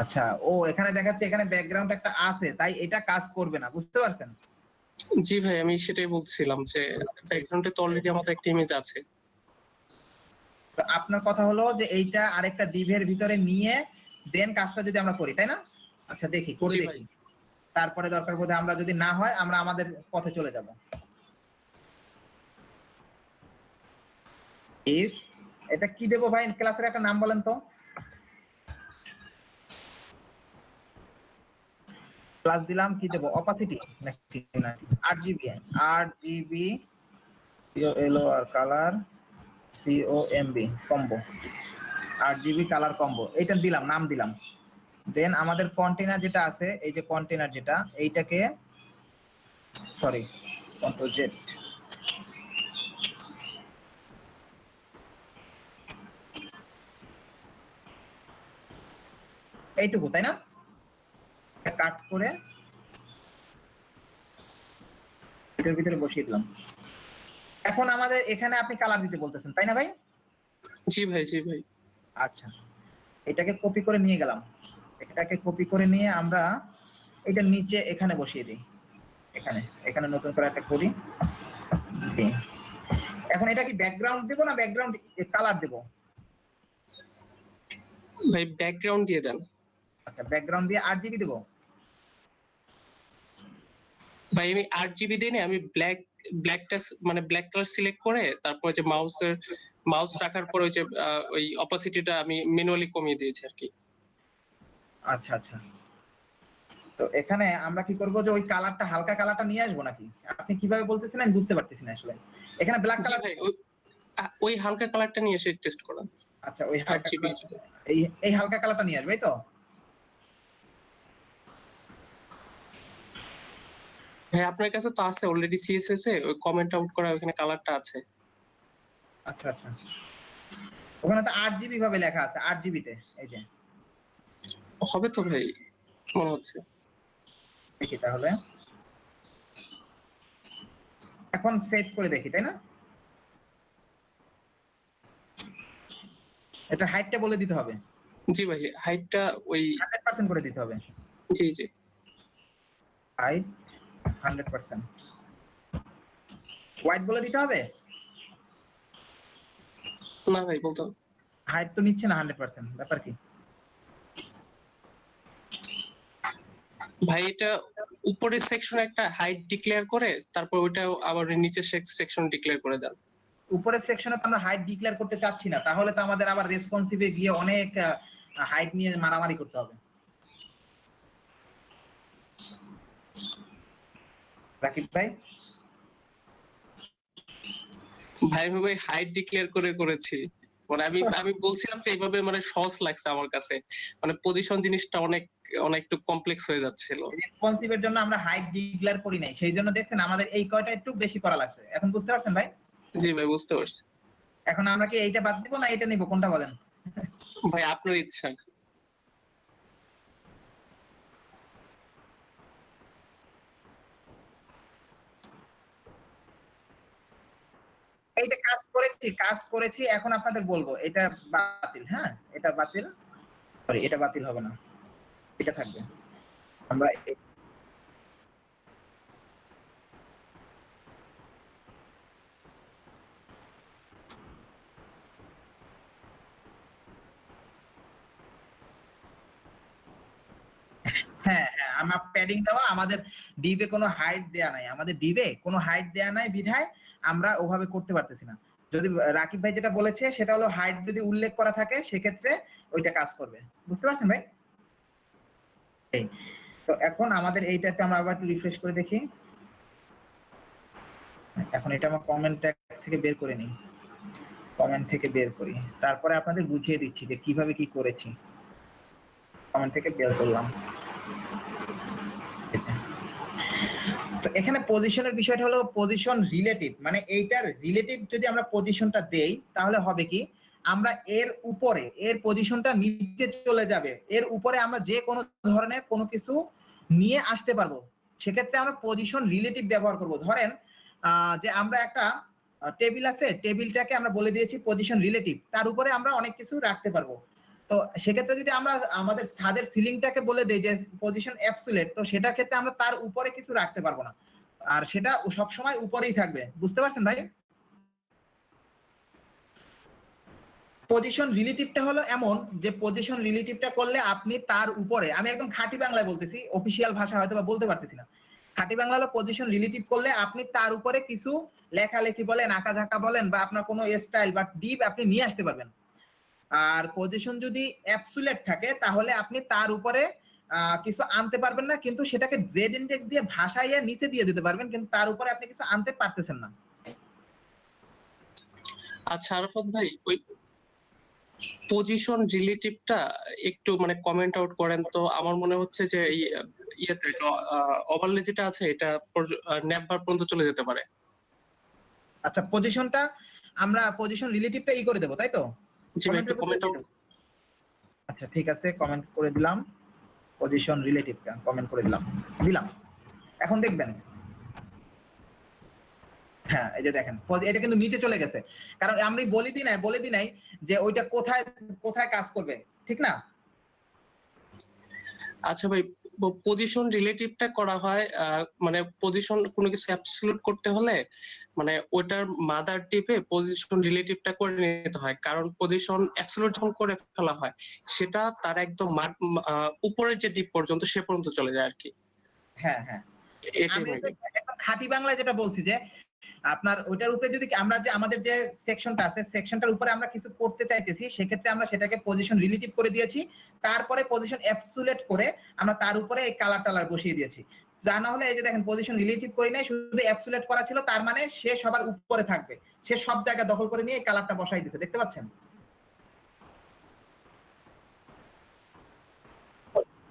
আচ্ছা, ও এখানে দেখাচ্ছে এখানে ব্যাকগ্রাউন্ড একটা আছে, তাই এটা কাজ করবে না, বুঝতে পারছেন? জি ভাই, আমি সেটাই বলছিলাম যে ব্যাকগ্রাউন্ডে তো অলরেডি আমাদের একটা ইমেজ আছে। তো আপনার কথা হলো যে এইটা আরেকটা ডিভের ভিতরে নিয়ে দেন কাজটা যদি আমরা করি, তাই না? আচ্ছা দেখি, করে জি ভাই। দেখি, তারপরে দরকার বোধে আমরা যদি না হয় আমরা আমাদের পথে চলে যাব। ইফ এটা কি দেবো ভাই, ক্লাসের একটা নাম বলেন তো। ক্লাস দিলাম, কি দেবো, অপাসিটি নাকি RGB L O R colour C O M B combo, RGB colour combo, এইটা দিলাম, নাম দিলাম। দেন আমাদের কন্টেইনার যেটা আছে, এই যে কন্টেইনার যেটা, এইটাকে সরি কন্ট্রোল জেড, এইটুকু, তাই না? কাট করে এটার ভিতরে বসিয়ে দিলাম। এখন আমাদের এখানে আপনি কালার দিতে বলতেছেন, তাই না ভাই? জি ভাই, জি ভাই। আচ্ছা, এটাকে কপি করে নিয়ে গেলাম, এটাকে কপি করে নিয়ে আমরা এটা নিচে এখানে বসিয়ে দিই, এখানে নতুন করে একটা করি। এখন এটা কি ব্যাকগ্রাউন্ড দেব না ব্যাকগ্রাউন্ড কালার দেব? ভাই ব্যাকগ্রাউন্ড দিয়ে দেন। আচ্ছা, ব্যাকগ্রাউন্ড দিয়ে আরজিবি দেব। ভাই আমি 8 জিবি দিই না, আমি ব্ল্যাকটা মানে ব্ল্যাক কালার সিলেক্ট করে তারপর যে মাউস রাখার পর ওই যে ওই অপাসিটিটা আমি ম্যানুয়ালি কমিয়ে দিয়েছি আর কি। আচ্ছা আচ্ছা, তো এখানে আমরা কি করব, যে ওই কালারটা হালকা কালারটা নিয়ে আসবো নাকি? আপনি কিভাবে বলতেছেন আমি বুঝতে পারতেছি না আসলে। এখানে ব্ল্যাক জি কালার, ভাই, ওই হালকা কালারটা নিয়ে এসে টেস্ট করান। আচ্ছা ওই হালকা 8 জিবি। এই হালকা কালারটা নিয়ে আসবে, তো ভাই আপনার কাছে তো আছে অলরেডি সিএসএস এ ওই কমেন্ট আউট করা, ওখানে কালারটা আছে। আচ্ছা আচ্ছা, ওখানে তো 8 জিবি ভাবে লেখা আছে, 8 জিবি তে, এই যে হবে তো ভাই মনে হচ্ছে। দেখি তাহলে, এখন সেভ করে দেখি, তাই না? এটা হাইটটা বলে দিতে হবে, জি ভাই, হাইটটা ওই 100% করে দিতে হবে, জি জি। হাইট 100%, হোয়াইট বলে দিতে হবে। না ভাই বলতে হবে। হাইট তো নিচ্ছে না 100%, ব্যাপার কি? ভাই এটা উপরের সেকশনে একটা হাইট ডিক্লেয়ার করে তারপর ওইটা আবার নিচের সেকশন ডিক্লেয়ার করে দেন। উপরের সেকশনে তো আমরা হাইট ডিক্লেয়ার করতে চাচ্ছি না, তাহলে তো আমাদের আবার রেসপন্সিভে গিয়ে অনেক হাইট নিয়ে মারামারি করতে হবে। রাকিব ভাই, ভাই হাইট ডিক্লেয়ার করে করেছি, মানে আমি বলছিলাম যে এইভাবে মানে সহজ লাগছে আমার কাছে, মানে পজিশন জিনিসটা অনেক অনেক একটু কমপ্লেক্স হয়ে যাচ্ছিল। রেসপন্সিভের জন্য আমরা হাইট ডিক্লেয়ার করি নাই, সেই জন্য দেখছেন আমাদের এই কয়টা একটু বেশি করা লাগছে। এখন বুঝতে পারছেন ভাই? জি ভাই বুঝতে পারছি। এখন আমরা কি এইটা বাদ দিব না এটা নিব, কোনটা বলেন? ভাই আপনার ইচ্ছা। এইটা কাজ করেছি, এখন আপনাদের বলবো এটা বাতিল। হ্যাঁ, এটা বাতিল, সরি এটা বাতিল হবে না, এটা থাকবে। আমরা হ্যাঁ হ্যাঁ, আমরা প্যাডিং দেওয়া, আমাদের ডিবে কোনো হাইট দেয়া নাই, আমাদের ডিবে কোনো হাইট দেয়া নাই বিধায় আমরা ওভাবে করতে পারতেছি না। যদি রাকিব ভাই যেটা বলেছে সেটা হলো হাইট যদি উল্লেখ করা থাকে সেক্ষেত্রে ওইটা কাজ করবে। বুঝতে পারছেন ভাই? এই তো এখন আমাদের এইটা একটু আমরা আবার একটু রিফ্রেশ করে দেখি। এখন এটা আমার কমেন্ট ট্যাগ থেকে বের করে নিই, কমেন্ট থেকে বের করি, তারপরে আপনাদের বুঝিয়ে দিচ্ছি যে কিভাবে কি করেছি। কমেন্ট থেকে বের করলাম। তো এখানে পজিশনের বিষয়টা হলো পজিশন রিলেটিভ, মানে এইটার রিলেটিভ যদি আমরা পজিশনটা দেই তাহলে হবে কি, আমরা এর উপরে এর পজিশনটা নিচে চলে যাবে, এর উপরে আমরা যে কোনো ধরনের কোনো কিছু নিয়ে আসতে পারবো, সেক্ষেত্রে আমরা পজিশন রিলেটিভ ব্যবহার করব। ধরেন যে আমরা একটা টেবিল আছে, টেবিলটাকে আমরা বলে দিয়েছি পজিশন রিলেটিভ, তার উপরে আমরা অনেক কিছু রাখতে পারবো। তো সেক্ষেত্রে যদি আমরা আমাদের ছাদের সিলিংটাকে বলে দেই যে পজিশন অ্যাবসলিউট, তো সেটার ক্ষেত্রে আমরা তার উপরে কিছু রাখতে পারবো না, আর সেটা সব সময় উপরেই থাকবে। বুঝতে পারছেন ভাই? পজিশন রিলেটিভটা হলো এমন যে পজিশন রিলেটিভটা করলে আপনি তার উপরে, আমি একদম খাঁটি বাংলায় বলতেছি, অফিসিয়াল ভাষা হয়তো বা বলতে পারতেছি না, খাঁটি বাংলা হলো পজিশন রিলেটিভ করলে আপনি তার উপরে কিছু লেখালেখি বলেন, আঁকাঝাঁকা বলেন, বা আপনার কোনো স্টাইল বা ডিপ আপনি নিয়ে আসতে পারবেন। আর পজিশন যদি অ্যাবসলিউট থাকে তাহলে আপনি তার উপরে কিছু আনতে পারবেন না, কিন্তু সেটাকে জেড ইনডেক্স দিয়ে ভাষাইয়া নিচে দিয়ে দিতে পারবেন, কিন্তু তার উপরে আপনি কিছু আনতে পারতেছেন না। আচ্ছা আরাফাত ভাই, ওই পজিশন রিলেটিভটা একটু মানে কমেন্ট আউট করেন তো। আমার মনে হচ্ছে যে এই ইয়েতে ওভারলে যেটা আছে এটা নেভার পর্যন্ত চলে যেতে পারে। আচ্ছা, পজিশনটা আমরা পজিশন রিলেটিভটা করে দেবো, তাই তো? জি ভাই একটু কমেন্ট আউট। আচ্ছা ঠিক আছে, কমেন্ট করে দিলাম, পজিশন রিলেটিভটা কমেন্ট করে দিলাম। এখন দেখবেন, হ্যাঁ এই যে দেখেন এটা কিন্তু নিচে চলে গেছে, কারণ আমি বলে দিই নাই যে ওইটা কোথায় কোথায় কাজ করবে, ঠিক না? আচ্ছা ভাই, পজিশন রিলেটিভটা করা হয় মানে পজিশন কোনো কিছু অ্যাবসলিউট করতে হলে মানে ওটার মাদার টিপে পজিশন রিলেটিভটা করে নিতে হয়, কারণ পজিশন অ্যাবসলিউট যখন করে ফেলা হয় সেটা তার একদম উপরের যে ডিপ পর্যন্ত সে পর্যন্ত চলে যায় আর কি। হ্যাঁ হ্যাঁ, এটাই আমি মেবি। একদম খাঁটি বাংলায় যেটা বলছি যে আপনার ওইটার উপরে যদি আমরা যে আমাদের যে সেকশনটা আছে সেকশনটার উপরে আমরা কিছু করতে চাইতেছি, সেক্ষেত্রে আমরা সেটাকে পজিশন রিলেটিভ করে দিয়েছি, তারপরে পজিশন অ্যাবসলিউট করে আমরা তার উপরে এই কালার টালার বসিয়ে দিয়েছি। যা না হলে এই যে দেখেন পজিশন রিলেটিভ করি নাই, শুধু অ্যাবসলিউট করা ছিল, তার মানে সে সবার উপরে থাকবে, সে সব জায়গা দখল করে নিয়ে এই কালারটা বসাই দিয়েছে, দেখতে পাচ্ছেন?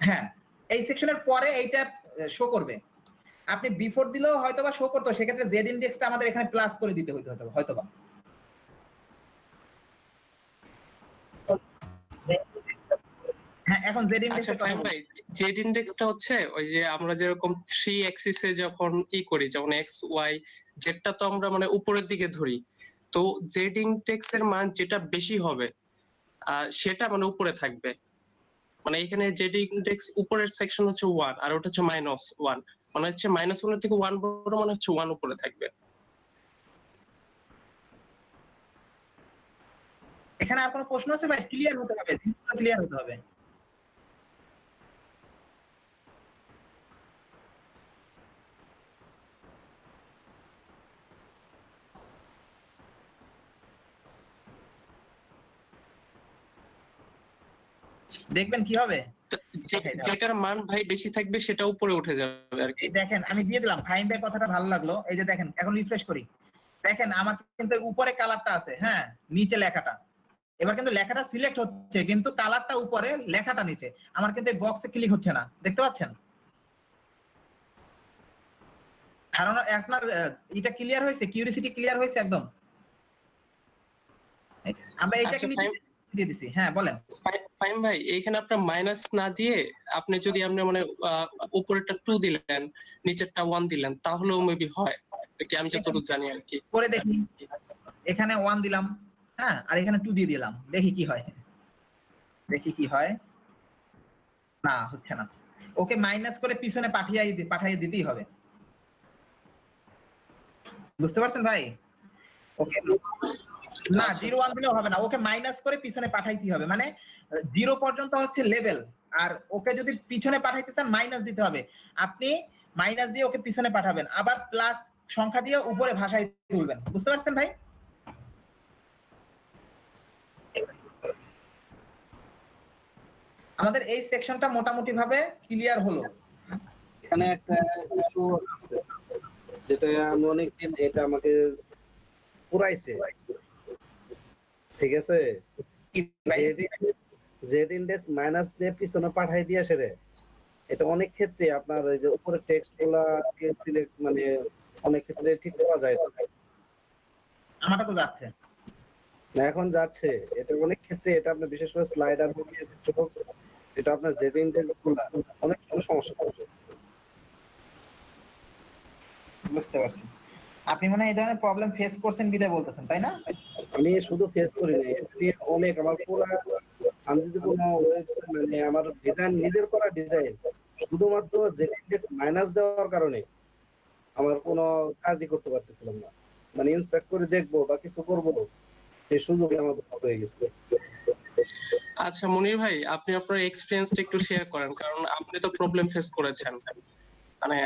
হ্যাঁ, এই সেকশনের পরে এইটা শো করবে, আপনি বিফোর দিলেও হয়তোবা শো করতো, সেক্ষেত্রে জেড ইনডেক্সটা আমাদের এখানে প্লাস করে দিতে হইতো হয়তোবা। হ্যাঁ, এখন জেড আচ্ছা ইনডেক্সের ফাইন কথা ভাই, জেড ইনডেক্সটা হচ্ছে ওই যে আমরা যেরকম 3 অ্যাক্সিসে যখন করি, যেমন এক্স ওয়াই জেডটা তো আমরা মানে উপরের দিকে ধরি, তো জেড ইনডেক্স এর মান যেটা বেশি হবে সেটা মানে উপরে থাকবে। মানে এখানে জেড ইনডেক্স উপরের সেকশন হচ্ছে 1 আর ওটা হচ্ছে -1, মানে হচ্ছে -1 এর থেকে 1 বড়, মানে হচ্ছে 1 উপরে থাকবে। এখানে আর কোনো প্রশ্ন আছে ভাই? ক্লিয়ার হতে হবে, ক্লিয়ার হতে হবে। দেখবেন কি হবে। যেটার মান ভাই বেশি থাকবে সেটা উপরে উঠে যাবে আর কি। এই দেখেন আমি দিয়ে দিলাম, ফাহিম ভাই কথাটা ভালো লাগলো। এই যে দেখেন এখন রিফ্রেশ করি, দেখেন আমার কিন্তু উপরে কালারটা আছে, হ্যাঁ নিচে লেখাটা। এবার কিন্তু লেখাটা সিলেক্ট হচ্ছে কিন্তু কালারটা উপরে লেখাটা নিচে। আমার কিন্তু এই বক্সে ক্লিক হচ্ছে না, দেখতে পাচ্ছেন? কারণ আপনার এটা ক্লিয়ার হয়েছে, কিউরিসিটি ক্লিয়ার হয়েছে একদম। আমরা এটাকে আচ্ছা, দিয়ে দিছি। হ্যাঁ বলেন। ফাইম ভাই এইখানে আপনার মাইনাস না দিয়ে আপনি যদি আপনি মানে উপরেরটা 2 দিলেন, নিচেরটা 1 দিলেন, তাহলেও মেবি হয় কি, আমি যতটুকু জানি আর কি। করে দেখি, এখানে 1 দিলাম, হ্যাঁ আর এখানে 2 দিয়ে দিলাম, দেখি কি হয়। দেখি কি হয়। না হচ্ছে না, ওকে মাইনাস করে পিছনে পাঠিয়ে দিতেই হবে। বুঝতে পারছেন ভাই? ওকে না 0 1 দিলেও হবে না, ওকে মাইনাস করে পিছনে পাঠাইতে হবে। মানে 0 পর্যন্ত হচ্ছে লেভেল, আর ওকে যদি পিছনে পাঠাইতে চান মাইনাস দিতে হবে। আপনি মাইনাস দিয়ে ওকে পিছনে পাঠাবেন, আবার প্লাস সংখ্যা দিয়ে উপরে ভাষায় তুলবেন। বুঝতে পারছেন ভাই? আমাদের এই সেকশনটা মোটামুটি ভাবে ক্লিয়ার হলো। এখানে একটা ইস্যু আছে, যেটা আমি অনেকদিন এটা আমাকে পুরাইছে, ঠিক আছে? জেড ইন্ডেক্স মাইনাস দিয়ে পিছনে পাঠাই দিয়ে সেরে, এটা অনেক ক্ষেত্রে আপনার ওই যে উপরে টেক্সট গুলাকে সিলেক্ট মানে অনেক ক্ষেত্রে ঠিক করা যায় না। আমারটা তো যাচ্ছে না এখন যাচ্ছে, এটা অনেক ক্ষেত্রে এটা আপনার বিশেষ করে স্লাইডার এটা আপনার জেড ইন্ডেক্স গুলা অনেক সমস্যা করে। বুঝতে পারছি। আপনি মনে হয় এই ধরনের প্রবলেম ফেস করছেন বিদায় বলতেছেন, তাই না? আমি শুধু ফেস করি নাই, অনেক আমার পুরো, আমি যদি কোনো ওয়েবসাইট মানে আমার ডিজাইন নিজের করা ডিজাইন শুধুমাত্র জেড ইন্ডেক্স মাইনাস দেওয়ার কারণে আমার কোনো কাজই করতে পারতেছিলাম না, মানে ইন্সপেক্ট করে দেখবো বা কিছু করবো সেই সুযোগই আমার হয়ে গেছে। আচ্ছা মনির ভাই, আপনি আপনার এক্সপেরিয়েন্সটা একটু শেয়ার করেন, কারণ আপনি তো প্রবলেম ফেস করেছেন। মানে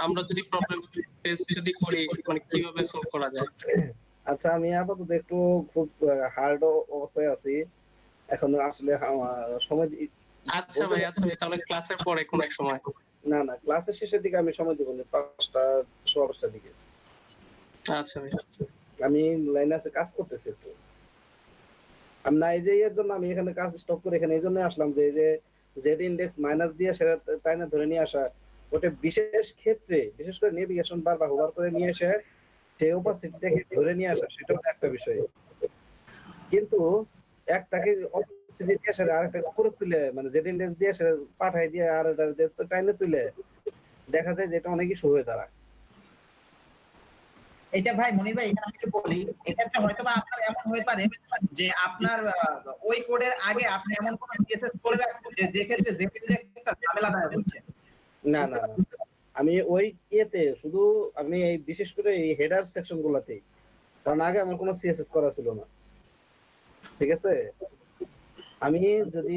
আমরা যদি প্রবলেম ফেস যদি করি, মানে কিভাবে সলভ করা যায়? আচ্ছা আমি আপাতত একটু খুব হার্ড অবস্থায় আছি এখন, আসলে সময় আচ্ছা ভাই তাহলে ক্লাসের পরে কোন এক সময়। না না ক্লাসের শেষের দিকে আমি সময় দেবো না, 5টা 5:15টার দিকে। আচ্ছা ভাই, আমি লাইনে আছে, কাজ করতেছি একটু। আমি না এই যে এর জন্য আমি এখানে কাজ স্টপ করে এখানে এই জন্য আসলাম যে এই যে জেড ইন্ডেক্স মাইনাস দিয়ে সেটা টাইনে ধরে নিয়ে আসা, ওটা বিশেষ ক্ষেত্রে বিশেষ করে নেভিগেশন বার বা হোভার করে নিয়ে এসে সেই অপাসিটিটাকে ধরে নিয়ে আসা, সেটাও একটা বিষয়। কিন্তু একটাকে অপাসিটি দিয়ে সেটা আরেকটা করে তুলে মানে জেড ইন্ডেক্স দিয়ে সেটা পাঠাই দিয়ে আর এটা টাইনে তুলে দেখা যায় যে এটা অনেক ইস্যু হয়ে দাঁড়ায়। এটা ভাই মনির ভাই এখানে আমি একটু বলি, এক্ষেত্রে হয়তোবা আপনার এমন হয়ে পারে যে আপনার ওই কোডের আগে আপনি এমন কোন সিএসএস করে রাখছেন যে ক্ষেত্রে জেড ইন্ডেক্সটা ঝামেলাদায়ক হচ্ছে। না না না, আমি ওই ইয়েতে শুধু আমি এই বিশেষ করে এই হেডার সেকশন গুলাতেই, কারণ আগে আমার কোনো সিএসএস করা ছিল না, ঠিক আছে? আমি যদি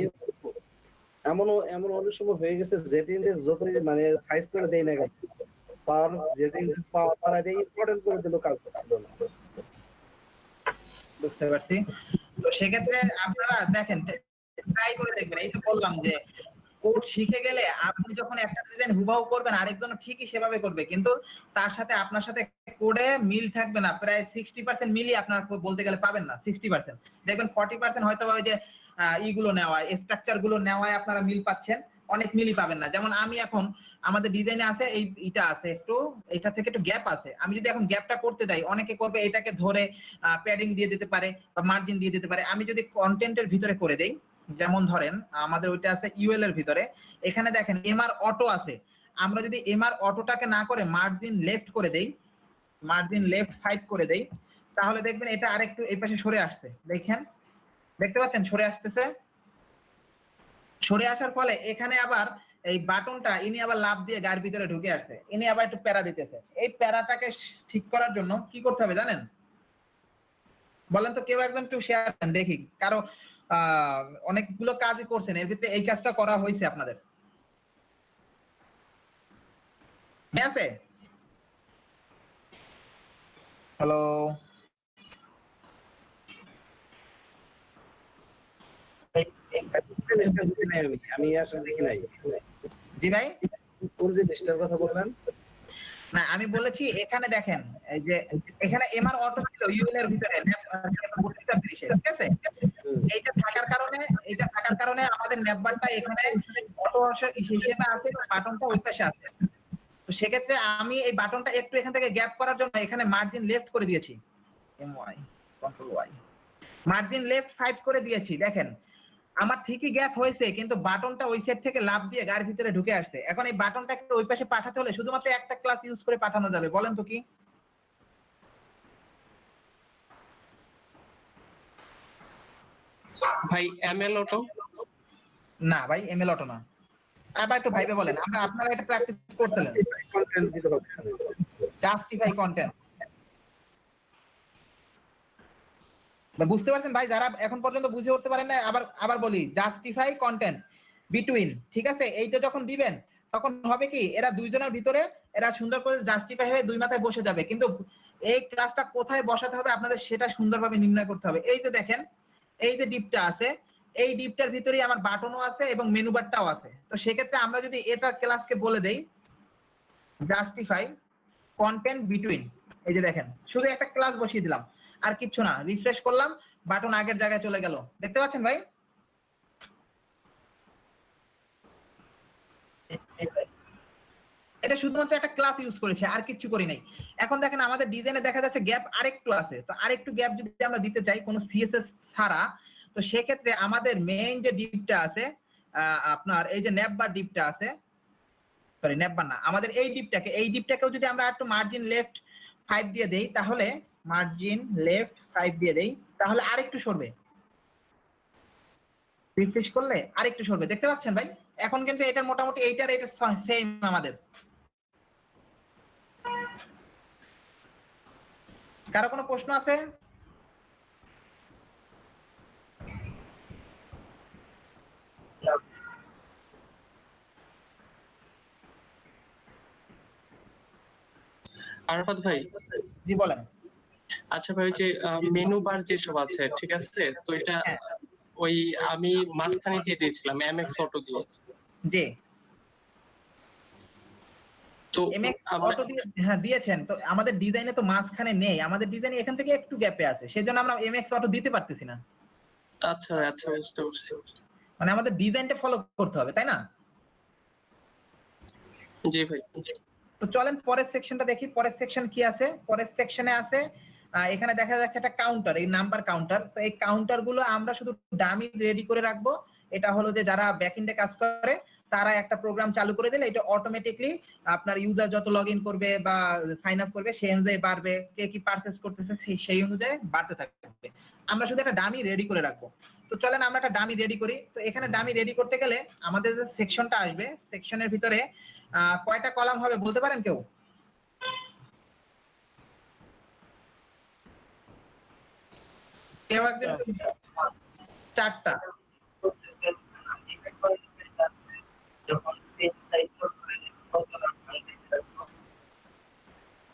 এমন এমন অনেক সময় হয়ে গেছে জেড ইন্ডেক্স যতই মানে সাইজ করে দেই না কেন, পাওয়ার জেড ইন্ডেক্স পাওয়ার দিয়ে ইম্পর্টেন্ট করে দিল, কাজ করছিল না। বুঝতে পারছি। তো সেক্ষেত্রে আপনারা দেখেন, ট্রাই করে দেখবেন। এই তো বললাম যে কোড শিখে গেলে আপনি যখন একটা ডিজাইন হুবাহু করবেন আরেকজন ঠিকই সেভাবে করবে, কিন্তু তার সাথে আপনার সাথে কোডে মিল থাকবে না। প্রায় 60% মিলই আপনার বলতে গেলে পাবেন না। 60% দেখবেন 40% হয়তো ওই যে ইগুলো নেওয়া স্ট্রাকচার গুলো নেওয়ায় আপনারা মিল পাচ্ছেন, অনেক মিলই পাবেন না। যেমন আমি এখন আমাদের ডিজাইনে আছে এই এটা আছে একটু, এটা থেকে একটু গ্যাপ আছে। আমি যদি এখন গ্যাপটা করতে যাই, অনেকে করবে এটাকে ধরে প্যাডিং দিয়ে দিতে পারে বা মার্জিন দিয়ে দিতে পারে। আমি যদি কন্টেন্টের ভিতরে করে দেই, যেমন ধরেন আমাদের ওইটা আছে ইউএল এর ভিতরে, এখানে দেখেন এমআর অটো আছে। আমরা যদি এমআর অটোটাকে না করে মার্জিন লেফট করে দেই, মার্জিন লেফট 5 করে দেই, তাহলে দেখবেন এটা আরেকটু এই পাশে সরে আসছে। দেখেন, দেখতে পাচ্ছেন সরে আসতেছে। সরে আসার ফলে এখানে আবার এই বাটনটা ইনি আবার লাভ দিয়ে গায়ের ভিতরে ঢুকে আসছে, ইনি আবার একটু প্যারা দিতেছে। এই প্যারাটাকে ঠিক করার জন্য কি করতে হবে জানেন? বলেন তো কেউ একজন একটু শেয়ার দেন দেখি, কারো অনেকগুলো কাজই করছেন, এর ভিতরে এই কাজটা করা হয়েছে আপনাদের আছে? হ্যালো জিনিসটা বুঝি নাই আমি আসলে দেখি নাই। জি ভাই, কোন জিনিসটার কথা বললেন? না আমি বলেছি এখানে দেখেন, এই যে এখানে এমআর অটো ছিল ইউএল এর ভিতরে 32 ঠিক আছে। এইটা থাকার কারণে আমাদের ন্যাপবারটা এখানে অটো হিসেবে আছে, বাটনটা ওই পাশে আছে। তো সেক্ষেত্রে আমি এই বাটনটা একটু এখান থেকে গ্যাপ করার জন্য এখানে মার্জিন লেফট করে দিয়েছি, MY control Y, margin left 5 করে দিয়েছি। দেখেন আমার ঠিকই গ্যাপ হয়েছে, কিন্তু বাটনটা ওই সেট থেকে লাফ দিয়ে গায়ের ভিতরে ঢুকে আসছে। এখন এই বাটনটাকে ওই পাশে পাঠাতে হলে শুধুমাত্র একটা ক্লাস ইউজ করে পাঠানো যাবে, বলেন তো কি? ভাই এমএল অটো? না ভাই, এমএল অটো না। আবার একটু ভাইবে বলেন, আপনারা এটা প্র্যাকটিস করছিলেন। কন্টেন্ট দিতে হবে। জাস্টিফাই কন্টেন্ট, বুঝতে পারছেন ভাই? যারা এখন পর্যন্ত বুঝে উঠতে পারেন না, আবার বলি, জাস্টিফাই কন্টেন্ট বিটুইন, ঠিক আছে? এইটা যখন দিবেন তখন হবে কি, এরা দুইজনের ভিতরে এরা সুন্দর করে জাস্টিফাই হয়ে দুই মাথায় বসে যাবে। কিন্তু এই ক্লাসটা কোথায় বসাতে হবে আপনাদের সেটা সুন্দরভাবে নির্ণয় করতে হবে। এই যে দেখেন, এই যে ডিপটা আছে, এই ডিপটার ভিতরেই আমার বাটনও আছে এবং মেনু বারটাও আছে। তো সেক্ষেত্রে আমরা যদি এটা ক্লাসকে বলে দেই জাস্টিফাই কন্টেন্ট বিটুইন, এই যে দেখেন শুধু একটা ক্লাস বসিয়ে দিলাম, আর কিচ্ছু না। রিফ্রেশ করলাম, বাটন আগের জায়গায় চলে গেল। দেখতে পাচ্ছেন ভাই? এটা শুধুমাত্র একটা ক্লাস ইউজ করেছে, আর কিচ্ছু করি নাই। এখন দেখেন আমাদের ডিজাইনে দেখা যাচ্ছে গ্যাপ আরেকটু আছে। তো আরেকটু গ্যাপ যদি আমরা দিতে চাই কোনো সিএসএস ছাড়া, তো সেক্ষেত্রে আমাদের মেইন যে ডিপটা আছে, আপনার এই যে ন্যাপবার ডিপটা আছে, সরি ন্যাপবার না, আমাদের এই ডিপটাকেও যদি আমরা একটু মার্জিন লেফট 5 দিয়ে দেই, তাহলে মার্জিন লেফট 5 দিয়ে দেই, তাহলে আরেকটু সরবে। রিফ্রেশ করলে আরেকটু সরবে, দেখতে পাচ্ছেন ভাই? এখন কিন্তু এটা মোটামুটি এইটার এটা সেম আমাদের। কারো কোনো প্রশ্ন আছে? আরাফাত ভাই, জি বলেন। আচ্ছা ভাই, ওই যে মেনু বার যেসব আছে, ঠিক আছে, তো এটা হ্যাঁ। ওই আমি মাঝখানে দিয়ে দিয়েছিলাম এমএক্স অটো দিয়ে। জি, তো এমএক্স আমরা অটো দিয়ে, হ্যাঁ দিয়েছেন। তো আমাদের ডিজাইনে তো মাঝখানে নেই, আমাদের ডিজাইনে এখান থেকে একটু গ্যাপে আছে, সেজন্য আমরা এমএক্স অটো দিতে পারতেছি না। আচ্ছা আচ্ছা, বুঝতে পারছি। মানে আমাদের ডিজাইনটা ফলো করতে হবে, তাই না? জি ভাই। তো চলেন পরের সেকশনটা দেখি। পরের সেকশন কি আছে? পরের সেকশনে আছে এখানে দেখা যাচ্ছে একটা কাউন্টার, এই নাম্বার কাউন্টার। তো এই কাউন্টার গুলো আমরা শুধু ডামি রেডি করে রাখবো। এটা হলো যে যারা ব্যাকএন্ডে কাজ করে তারা একটা প্রোগ্রাম চালু করে দিলে এটা অটোমেটিকলি আপনার ইউজার যত লগইন করবে বা সাইন আপ করবে সেই অনুযায়ী বাড়বে, কে কি পারচেজ করতেছে সেই অনুযায়ী বাড়তে থাকবে। আমরা শুধু একটা ডামি রেডি করে রাখবো। তো চলেন আমরা একটা ডামি রেডি করি। তো এখানে ডামি রেডি করতে গেলে আমাদের যে সেকশনটা আসবে, সেকশনের ভিতরে কয়টা কলাম হবে বলতে পারেন কেউ? কেউ একজন? 4টা।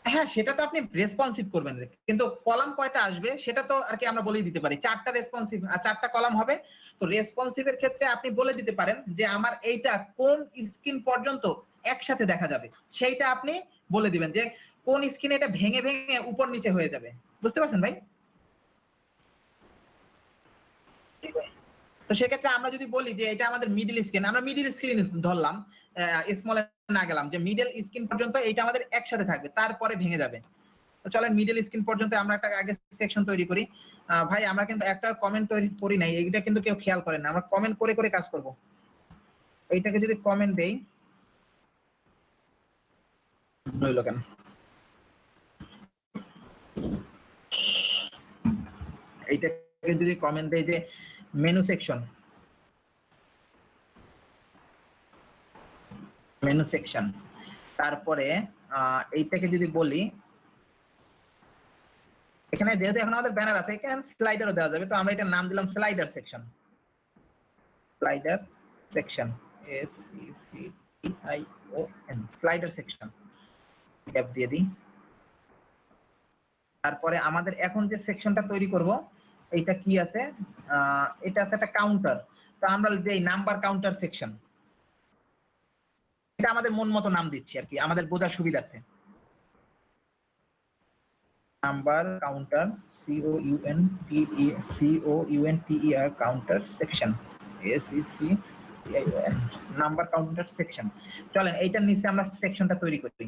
হ্যাঁ, সেটা তো আপনি রেসপন্সিভ করবেন, কিন্তু কলাম কয়টা আসবে সেটা তো আর কি আমরা বলেই দিতে পারি। 4টা রেসপন্সিভ আর 4টা কলাম হবে। তো রেসপন্সিভের ক্ষেত্রে আপনি বলে দিতে পারেন যে আমার এইটা কোন স্ক্রিন পর্যন্ত একসাথে দেখা যাবে, সেইটা আপনি বলে দিবেন যে কোন স্ক্রিনে এটা ভেঙে ভেঙে উপর নিচে হয়ে যাবে। বুঝতে পারছেন ভাই? তো সেক্ষেত্রে আমরা যদি বলি যে এটা আমাদের মিডল স্ক্রিন, আমরা মিডল স্ক্রিন ধরলাম, স্মলে না গেলাম, যে মিডল স্ক্রিন পর্যন্ত এটা আমাদের একসাথে থাকবে, তারপরে ভেঙে যাবে। তো চলেন মিডল স্ক্রিন পর্যন্ত আমরা একটা আগে সেকশন তৈরি করি। ভাই আমরা কিন্তু একটা কমেন্ট তৈরি করি নাই, এইটা কিন্তু কেউ খেয়াল করেন না। আমরা কমেন্ট করে করে কাজ করব। এইটাকে যদি কমেন্ট দেই, হইলো কেন? এইটাকে যদি কমেন্ট দেই যে মেনু সেকশন, মেনু সেকশন, তারপরে এইটাকে যদি বলি, এখানে যেহেতু এখন আমাদের ব্যানার আছে, এখানে স্লাইডারও দেওয়া যাবে। তো আমরা এটার নাম দিলাম slider section. Slider section, SECTION, slider section tab দিয়ে দিই। তারপরে আমাদের এখন যে সেকশনটা তৈরি করব, এইটা কি আছে? এটা আছে একটা কাউন্টার। তো আমরা দেই নাম্বার কাউন্টার সেকশন, এটা আমাদের মন মতো নাম দিচ্ছি আর কি আমাদের বোঝার সুবিধার্থে। Number counter COUNTER counter section SEC number counter section. চলেন এইটার নিচে আমরা সেকশনটা তৈরি করি,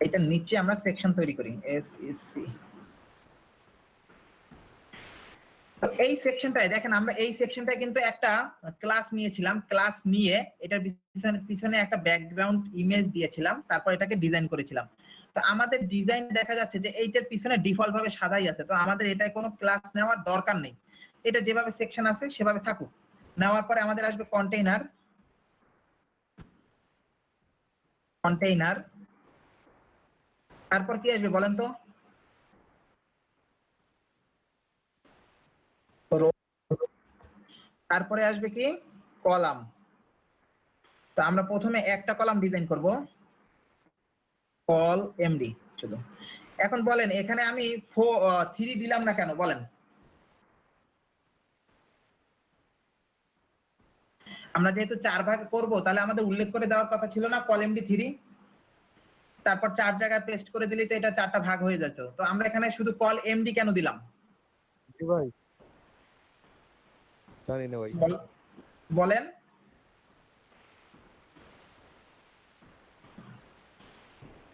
এইটার নিচে আমরা সেকশন তৈরি করি SEC। তো এই সেকশনটায় দেখেন আমরা এই সেকশনটায় কিন্তু একটা ক্লাস নিয়েছিলাম, ক্লাস নিয়ে এটার পিছনে একটা ব্যাকগ্রাউন্ড ইমেজ দিয়েছিলাম, তারপর এটাকে ডিজাইন করেছিলাম। তো আমাদের ডিজাইন দেখা যাচ্ছে যে এইটার পিছনে ডিফল্ট ভাবে সাদাই আছে, তো আমাদের এটায় কোনো ক্লাস নেওয়ার দরকার নেই, এটা যেভাবে সেকশন আছে সেভাবে থাকুক। নেওয়ার পরে আমাদের আসবে কন্টেইনার, তারপর কি আসবে বলেন তো? তারপরে আসবে কি কলাম। তো আমরা প্রথমে একটা কলাম ডিজাইন করব, কল এমডি শুধু। এখন বলেন এখানে আমি 3 দিলাম না কেন বলেন? আমরা যেহেতু 4 ভাগ করব তাহলে আমাদের উল্লেখ করে দেওয়ার কথা ছিল না কল এমডি 3, তারপর 4 জায়গায় পেস্ট করে দিলেই তো এটা 4টা ভাগ হয়ে যেত। তো আমরা এখানে শুধু কল এমডি কেন দিলাম? ভাই জানি না ভাই। বলেন।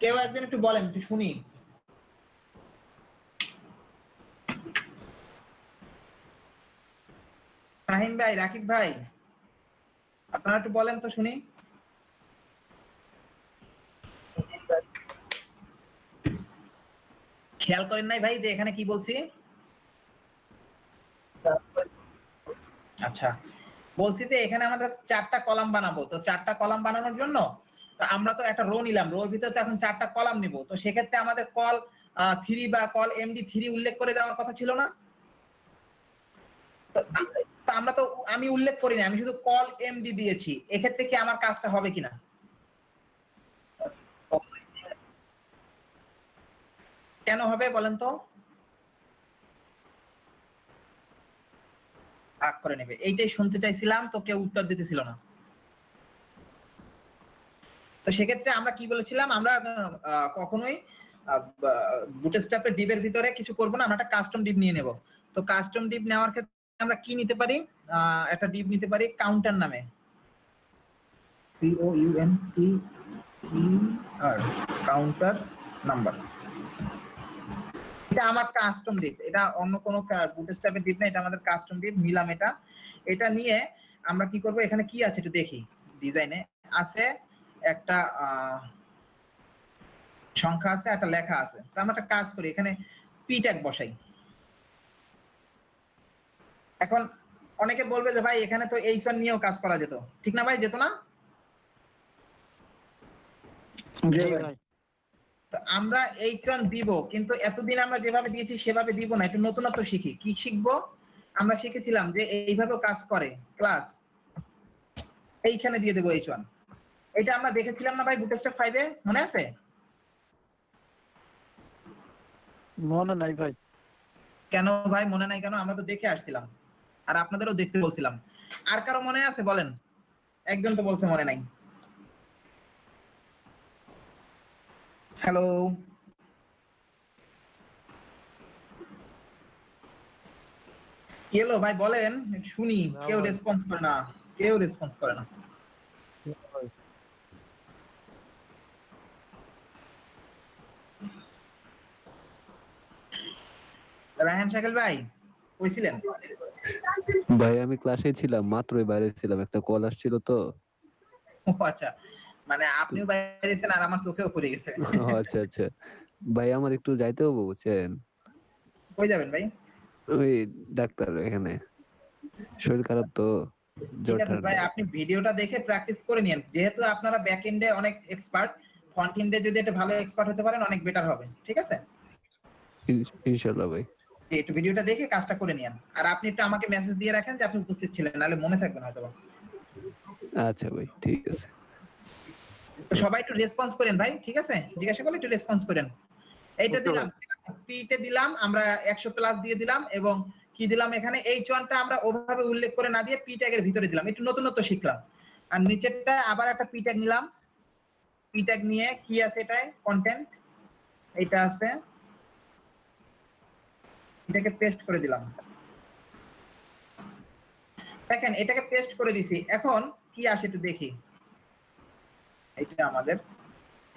কেউ একজন একটু বলেন, একটু শুনি। ফাহিম ভাই, রাকিব ভাই, আপনারা একটু বলেন তো শুনি। খেয়াল করেন নাই ভাই যে এখানে কি বলছি? আচ্ছা, বলছি যে এখানে আমরা 4টা কলাম বানাবো। তো 4টা কলাম বানানোর জন্য তো আমরা তো একটা রো নিলাম, রোর ভিতরে তো এখন 4টা কলাম নিব। তো সেক্ষেত্রে আমাদের কল 3 বা কল এমডি 3 উল্লেখ করে দেওয়ার কথা ছিল না? তো আমরা তো আমি উল্লেখ করিনি, আমি শুধু কল এমডি দিয়েছি। এক্ষেত্রে কি আমার কাজটা হবে কিনা? কেন হবে বলেন তো? ভাগ করে নেবে, এইটাই শুনতে চাইছিলাম, তো কেউ উত্তর দিতেছিল না। তো সেক্ষেত্রে আমরা কি বলেছিলাম, আমরা কখনোই বুটস্ট্র্যাপের ডিবের ভিতরে কিছু করব না, আমরা একটা কাস্টম ডিব নিয়ে নেব। তো কাস্টম ডিব নেওয়ার ক্ষেত্রে আমরা কি নিতে পারি? একটা ডিব নিতে পারি কাউন্টার নামে, COUNTER কাউন্টার নাম্বার। এটা আমার কাস্টম ডিব, এটা অন্য কোনো বুটস্ট্র্যাপের ডিব না, এটা আমাদের কাস্টম ডিব নিলাম। এটা নিয়ে আমরা কি করব, এখানে কি আছে একটু দেখি। ডিজাইনে আছে একটা সংখ্যা আছে, একটা লেখা আছে। তো আমরা একটা কাজ করি, এখানে পি ট্যাগ বসাই। এখন অনেকে বলবে যে ভাই এখানে তো এইচওয়ান নিয়েও কাজ করা যেত, ঠিক না ভাই? যেত না? জি ভাই। তো আমরা এইচওয়ান দিব, কিন্তু এতদিন আমরা যেভাবে দিয়েছি সেভাবে দিব না, একটু নতুনত্ব শিখি। কি শিখবো? আমরা শিখেছিলাম যে এইভাবেও কাজ করে ক্লাস, এইখানে দিয়ে দেবো এইচওয়ান। এটা আমরা দেখেছিলাম না ভাই বুটস্ট্র্যাপ 5 এ, মনে আছে? মনে নাই ভাই। কেন ভাই মনে নাই কেন? আমরা তো দেখে আসছিলাম, আর আপনাদেরও দেখতে বলছিলাম। আর কারো মনে আছে বলেন? একজন তো বলছে মনে নাই। হ্যালো, কি হলো ভাই বলেন, শুনি। কেউ রেসপন্স করে না, কেউ রেসপন্স করে না। রায়হান শাকিল ভাই কইছিলেন? ভাই আমি ক্লাসে ছিলাম, মাত্রই বাইরে ছিলাম, একটা কল আসছিল তো। ও আচ্ছা, মানে আপনিও বাইরেছেন আর আমার চোখেও পড়ে গেছে। আচ্ছা আচ্ছা ভাই, আমার একটু যাইতে হবে বুঝছেন। কই যাবেন ভাই? ওই ডাক্তার এখানে, শরীর খারাপ তো, ঠিক জ্বর আছে ভাই, ঠান্ডা। আপনি ভিডিওটা দেখে প্র্যাকটিস করে নিন। যেহেতু আপনারা ব্যাক এন্ডে অনেক এক্সপার্ট, ফ্রন্ট এন্ডে যদি একটা ভালো এক্সপার্ট হতে পারেন অনেক বেটার হবে, ঠিক আছে? ইনশাআল্লাহ ভাই। একটু ভিডিওটা দেখে কাজটা করে নিন। আর আপনি একটু আমাকে মেসেজ দিয়ে রাখেন যে আপনি উপস্থিত ছিলেন, নাহলে মনে থাকবে না হয়তো। আচ্ছা ভাই, ঠিক আছে। তো সবাই একটু রেসপন্স করেন ভাই, ঠিক আছে? জিজ্ঞাসা করলে একটু রেসপন্স করেন। এইটা দিলাম, পি তে দিলাম আমরা 100 প্লাস দিয়ে দিলাম, এবং কি কি দিলাম এখানে H1 টা আমরা ওভাবে উল্লেখ করে না দিয়ে p ট্যাগের ভিতরে দিলাম, একটু নতুনত্ব শিখলাম। আর নিচেরটা আবার একটা p ট্যাগ নিলাম, p ট্যাগ নিয়ে কি আছে এটায় কন্টেন্ট এটা আছে, এটাকে পেস্ট করে দিলাম। দেখেন এটাকে পেস্ট করে দিছি, এখন কি আসে একটু দেখি। এটা আমাদের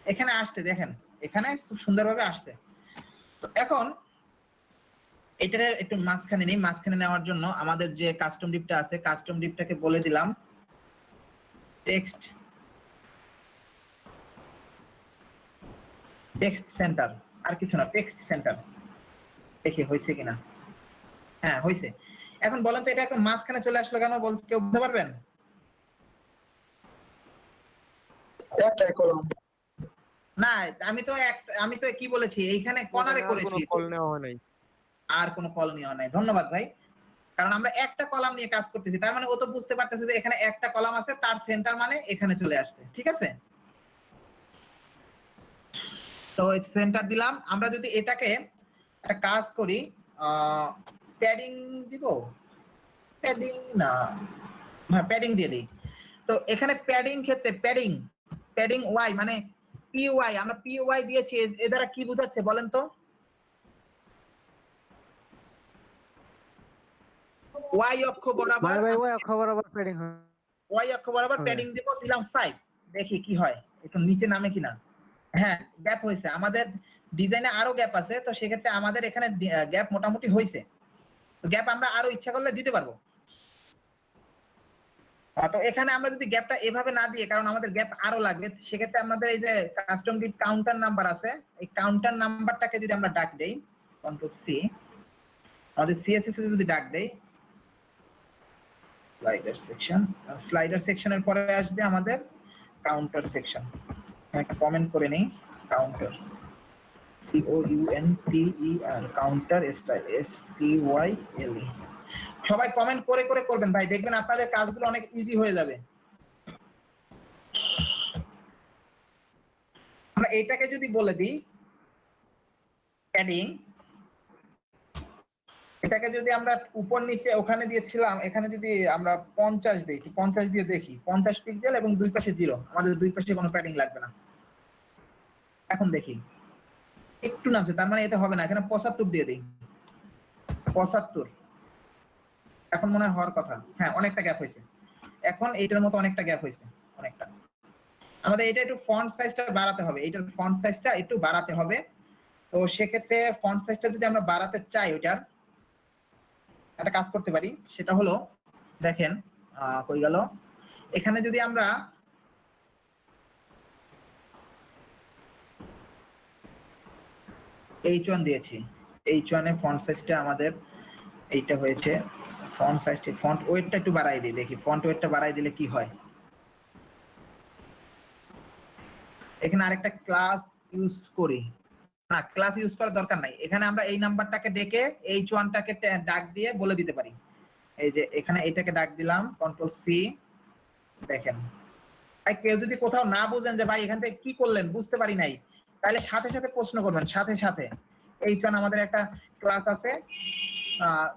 এখানে আসছে, দেখেন এখানে খুব সুন্দরভাবে আসছে। তো এখন এটা একটু মাঝখানে নেই, মাঝখানে নেওয়ার জন্য আমাদের যে কাস্টম ডিপটা আছে কাস্টম ডিপটাকে বলে দিলাম টেক্সট সেন্টার, আর কিছু না, টেক্সট সেন্টার। দেখি হয়েছে কিনা, হ্যাঁ হয়েছে। এখন বলেন তো এটা একদম মাঝখানে চলে আসলো কেন, কেউ বলতে পারবেন? একটাই কলাম। না আমি তো কি বলেছি এইখানে কর্নারে করেছি, কল নেওয়া হয় নাই। আর কোনো কল নেওয়া নাই। ধন্যবাদ ভাই, কারণ আমরা একটা কলাম নিয়ে কাজ করতেছি, তার মানে ও তো বুঝতে পারতেছে যে এখানে একটা কলাম আছে, তার সেন্টার মানে এখানে চলে আসছে। ঠিক আছে, তো সেন্টার দিলাম। আমরা যদি এটাকে একটা কাজ করি, প্যাডিং দিব, প্যাডিং না, হ্যাঁ প্যাডিং দিয়ে দিই। তো এখানে প্যাডিং ক্ষেত্রে প্যাডিং ওয়াই মানে py, আমরা py দিয়েছি, এ দ্বারা কি বোঝাচ্ছে বলেন তো? y অক্ষ বরাবর প্যাডিং হয়। y অক্ষ বরাবর প্যাডিং দেব, দিলাম 5, দেখি কি হয়, একটু নিচে নামে কিনা। হ্যাঁ গ্যাপ হয়েছে, আমাদের ডিজাইনে আরো গ্যাপ আছে, তো সেক্ষেত্রে আমাদের এখানে গ্যাপ মোটামুটি হয়েছে। তো গ্যাপ আমরা আরো ইচ্ছা করলে দিতে পারবো। তো এখানে আমরা যদি গ্যাপটা এভাবে না দিয়ে, কারণ আমাদের গ্যাপ আরো লাগবে, সেক্ষেত্রে আমাদের এই যে কাস্টম ডিপ কাউন্টার নাম্বার আছে, এই কাউন্টার নাম্বারটাকে যদি আমরা ডাক দেই কন্ট্রোল সি, আমাদের সিএসএস এ যদি ডাক দেই স্লাইডার সেকশনের পরে আসবে আমাদের কাউন্টার সেকশন। একটা কমেন্ট করে নেই, counter COUNTER counter style STYLE। সবাই কমেন্ট করে করে করবেন ভাই, দেখবেন আপনাদের কাজগুলো অনেক ইজি হয়ে যাবে। আমরা এটাকে যদি বলে দিই প্যাডিং, এটাকে যদি আমরা উপর নিচে ওখানে দিয়েছিলাম, এখানে যদি আমরা 50 দিই, 50 দিয়ে দেখি, 50 পিক্সেল এবং দুই পাশে 0, আমাদের দুই পাশে কোনো প্যাডিং লাগবে না। এখন দেখি একটু নামছে, তার মানে এটা হবে না, এখানে 75 দিয়ে দিই, 75, এখন মনে হয় হওয়ার কথা। হ্যাঁ অনেকটা গ্যাপ হয়েছে, এখন এইটার মতো অনেকটা গ্যাপ হয়েছে, অনেকটা। আমাদের এটা একটু ফন্ট সাইজটা বাড়াতে হবে, এটার ফন্ট সাইজটা একটু বাড়াতে হবে। তো সেক্ষেত্রে ফন্ট সাইজটা যদি আমরা বাড়াতে চাই, ওইটার একটা কাজ করতে পারি, সেটা হলো দেখেন কই গেল, এখানে যদি আমরা H1 দিয়েছি, H1 এ ফন্ট সাইজটা আমাদের এইটা হয়েছে, ফন্ট সাইজটা, ফন্ট ওয়েটটা একটু বাড়াই দিই, দেখি ফন্ট ওয়েটটা বাড়াই দিলে কি হয়। এখানে আরেকটা ক্লাস ইউজ করি না, ক্লাস ইউজ করার দরকার নাই, এখানে আমরা এই নাম্বারটাকে ডেকে H1 টাকে ডাক দিয়ে বলে দিতে পারি। এই যে এখানে এটাকে ডাক দিলাম কন্ট্রোল সি, দেখেন ভাই কেউ যদি কোথাও না বুঝেন যে ভাই এখান থেকে কি করলেন বুঝতে পারি নাই, তাহলে সাথে সাথে প্রশ্ন করবেন, সাথে সাথে। H1 আমাদের একটা ক্লাস আছে,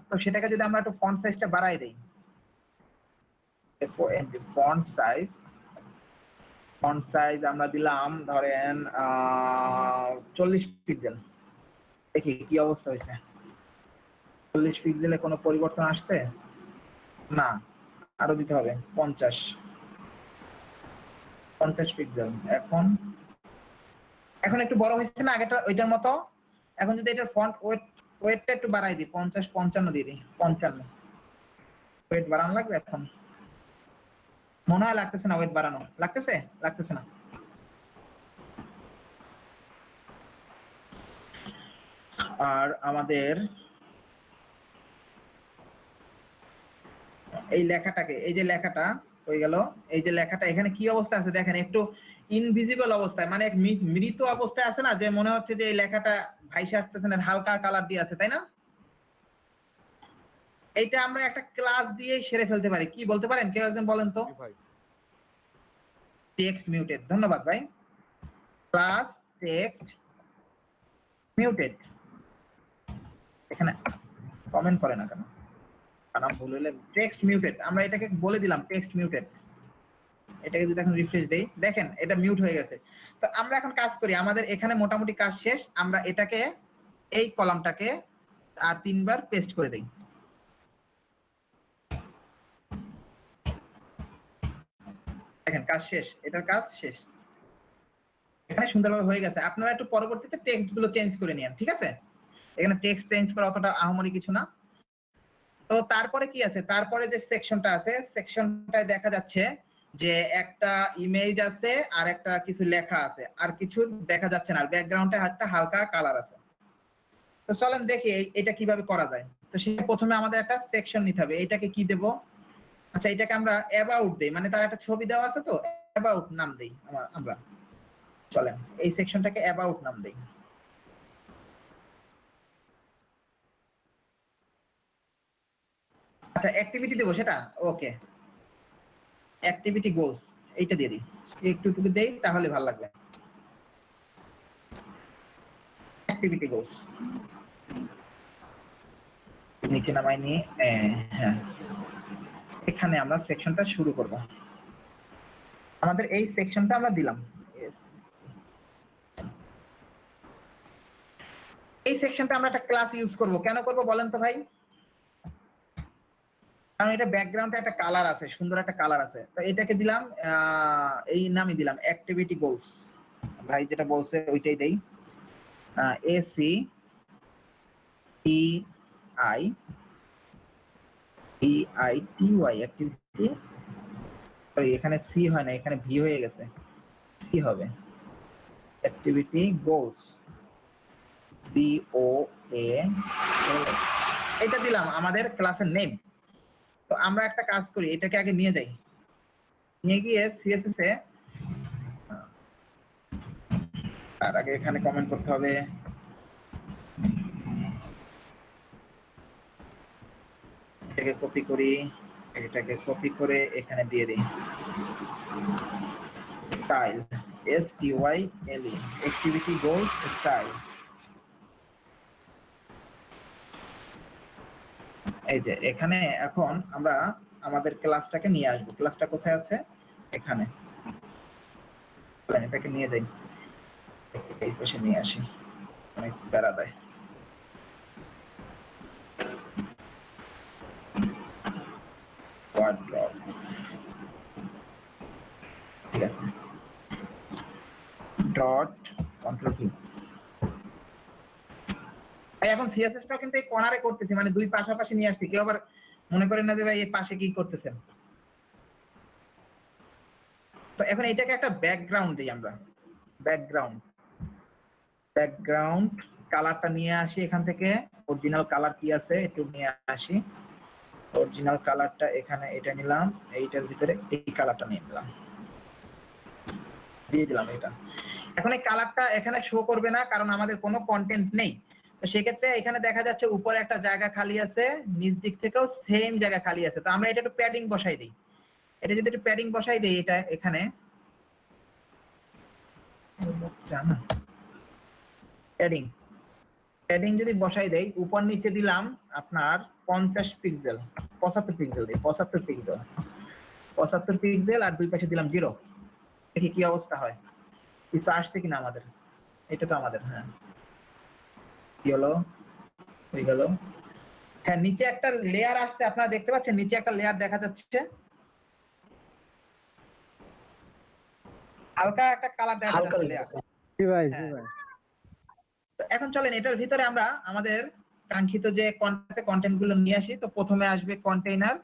তো সেটাকে যদি আমরা একটু ফন্ট সাইজটা বাড়াই দেই, ফন্ট সাইজ আমরা দিলাম ধরেন 40 পিক্সেল, দেখি কি অবস্থা হয়েছে। 40 পিক্সেলে কোনো পরিবর্তন আসছে না, আরো দিতে হবে 50 পিক্সেল। এখন একটু বড় হয়েছে না আগেটা ওইটার মতো। এখন যদি এটার ফন্ট ওয়েটটা একটু বাড়াই দিই, 50-55 দিয়ে দিই, 55 ওয়েট বাড়ানো লাগবে। এখন মনে হয় লাগতেছে না, ওয়েট বাড়ানো লাগতেছে না। আর আমাদের এই লেখাটাকে, এই যে লেখাটা হয়ে গেল, এই যে লেখাটা এখানে কি অবস্থা আছে দেখেন, একটু ইনভিজিবল অবস্থায়, মানে এক মৃত অবস্থায় আছে না, যে মনে হচ্ছে যে এই লেখাটা ভাইসে আসতেছে না, হালকা কালার দিয়ে আছে, তাই না? এটা আমরা একটা ক্লাস দিয়ে সেরে ফেলতে পারি, কি বলতে পারেন কেউ একজন বলেন তো? টেক্সট মিউটেড, ধন্যবাদ ভাই। ক্লাস টেক্সট মিউটেড, এখানে কমেন্ট করে না কেন? নাম ভুল হলে টেক্সট মিউটেড, আমরা এটাকে বলে দিলাম টেক্সট মিউটেড। এটাকে যদি এখন রিফ্রেশ দেই, দেখেন এটা মিউট হয়ে গেছে। তো আমরা এখন কাজ করি, আমাদের এখানে মোটামুটি কাজ শেষ। আমরা এটাকে এই কলামটাকে আর 3 বার পেস্ট করে দেই। দেখেন কাজ শেষ, এটার কাজ শেষ, এখানে সুন্দরভাবে হয়ে গেছে। আপনারা একটু পরবর্তীতে টেক্সট গুলো চেঞ্জ করে নিন, ঠিক আছে? এখানে টেক্সট চেঞ্জ করা অতটা আহামরি কিছু না। তো তারপরে কি আছে, তারপরে যে সেকশনটা আছে, সেকশনটায় দেখা যাচ্ছে যে একটা ইমেজ আছে আর একটা কিছু লেখা আছে, আর কিছু দেখা যাচ্ছে না, আর ব্যাকগ্রাউন্ডে একটা হালকা কালার আছে। তো চলেন দেখি এটা কিভাবে করা যায়। তো সেটা প্রথমে আমাদের একটা সেকশন নিতে হবে। এটাকে কি দেব? আচ্ছা, এটাকে আমরা অ্যাবাউট দেই, মানে তার একটা ছবি দেওয়া আছে তো অ্যাবাউট নাম দেই আমরা। চলেন এই সেকশনটাকে অ্যাবাউট নাম দেই। আচ্ছা, অ্যাক্টিভিটি দেবো সেটা, ওকে, অ্যাক্টিভিটি গোলস এইটা দিয়ে দিই, একটু দেই তাহলে ভালো লাগবে। অ্যাক্টিভিটি গোলস নিচে নামাই নিয়ে, হ্যাঁ, এখানে আমরা সেকশনটা শুরু করব। আমাদের এই সেকশনটা আমরা দিলাম। এই সেকশনটা আমরা একটা ক্লাস ইউজ করব। কেন করব বলেন তো ভাই? কারণ এটা ব্যাকগ্রাউন্ডে একটা কালার আছে, সুন্দর একটা কালার আছে। তো এটাকে দিলাম, এই নামই দিলাম অ্যাক্টিভিটি গোলস। ভাই যেটা বলছে ওইটাই দেই, AC T I T I T Y activity, এখানে সি হয় না, এখানে ভি হয়ে গেছে, সি হবে activity goals, C O A, এটা দিলাম আমাদের ক্লাসের নেম। তো আমরা একটা কাজ করি, এটাকে আগে নিয়ে যাই, নিয়ে গিয়ে সিএসএস এ, তার আগে এখানে কমেন্ট করতে হবে। এটাকে কপি করি, এটাকে কপি করে এখানে দিয়ে দিই, style, S T Y L E, activity goals style. এই যে এখানে এখন আমরা আমাদের ক্লাসটাকে নিয়ে আসবো। ক্লাসটা কোথায় আছে? এখানে। এটাকে নিয়ে যাই, এই পাশে নিয়ে আসি, অনেক প্যারা দেয়। ঠিক আছে, ডট কন্ট্রোল কি, এখন সিএসএসটা কিন্তু এই কর্নারে করতেছি, মানে দুই পাশাপাশি নিয়ে আসছি। কেউ আবার মনে করেন না যে ভাই এই পাশে কি করতেছেন। তো এখন এটাকে একটা ব্যাকগ্রাউন্ড দিই আমরা, ব্যাকগ্রাউন্ড কালারটা নিয়ে আসি এখান থেকে। অরিজিনাল কালার কি আছে একটু নিয়ে আসি, অরিজিনাল কালারটা এখানে এটা নিলাম, এইটার ভিতরে এই কালারটা নিয়ে নিলাম, দিয়ে দিলাম এটা। এখন এই কালারটা এখানে শো করবে না, কারণ আমাদের কোনো কন্টেন্ট নেই। তো সেক্ষেত্রে এখানে দেখা যাচ্ছে উপরে একটা জায়গা খালি আছে, নিচ দিক থেকেও সেম জায়গা খালি আছে। তো আমরা এটা একটু প্যাডিং বসাই দিই। এটা যদি একটু প্যাডিং বসাই দিই, এটা এখানে প্যাডিং যদি বসাই দেই, উপর নিচে দিলাম আপনার 50 পিক্সেল, 75 পিক্সেল দিই, 75 পিক্সেল, আর দুই পাশে দিলাম 0। দেখি কি অবস্থা হয়, কিছু আসছে কিনা আমাদের। এটা তো আমাদের, হ্যাঁ, কি হলো, হয়ে গেল। হ্যাঁ, নিচে একটা লেয়ার আসছে, আপনারা দেখতে পাচ্ছেন নিচে একটা লেয়ার দেখা যাচ্ছে, হালকা একটা কালার দেখা যাচ্ছে লেয়ার। জি ভাই, জি হ্যাঁ। ভাই। তো এখন চলেন এটার ভিতরে আমরা আমাদের কাঙ্ক্ষিত যে কন্টেন্ট গুলো নিয়ে আসি। তো প্রথমে আসবে কন্টেইনার,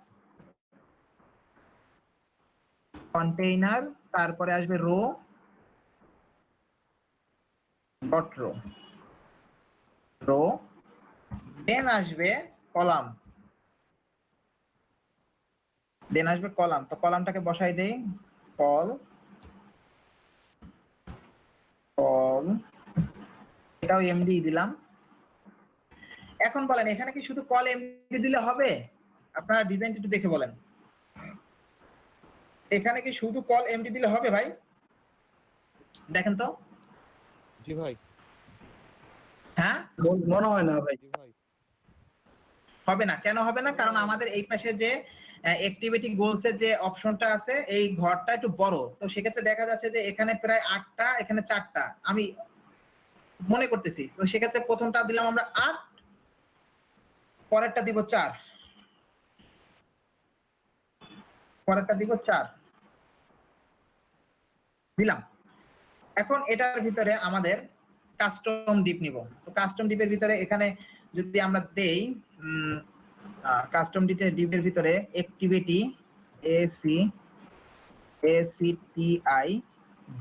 তারপরে আসবে রো, ডট রো, দেন আসবে কলাম, তো কলামটাকে বসাই দেই, কল, এটাও এমডি দিলাম। এখন বলেন এখানে কি শুধু কল এমডি দিলে হবে? আপনারা ডিজাইনটা একটু দেখে বলেন, এখানে কি শুধু কল এমডি দিলে হবে ভাই? দেখেন তো। জি ভাই। হ্যাঁ, মনে হয় না ভাই। জি ভাই। হবে না, কেন হবে না? কারণ আমাদের এই পাশে যে অ্যাক্টিভিটি গোলস এর যে অপশনটা আছে এই ঘরটা একটু বড়, তো সেক্ষেত্রে দেখা যাচ্ছে যে এখানে প্রায় 8টা, এখানে 4টা আমি মনে করতেছি। তো সেক্ষেত্রে প্রথমটা দিলাম আমরা 8, পরেরটা দিব 4, পরেরটা দিব 4 দিলাম। এখন এটার ভিতরে আমাদের কাস্টম ডিপ নিব। তো কাস্টম ডিপের ভিতরে এখানে যদি আমরা দেই কাস্টম ডিপের ভিতরে activity ACTI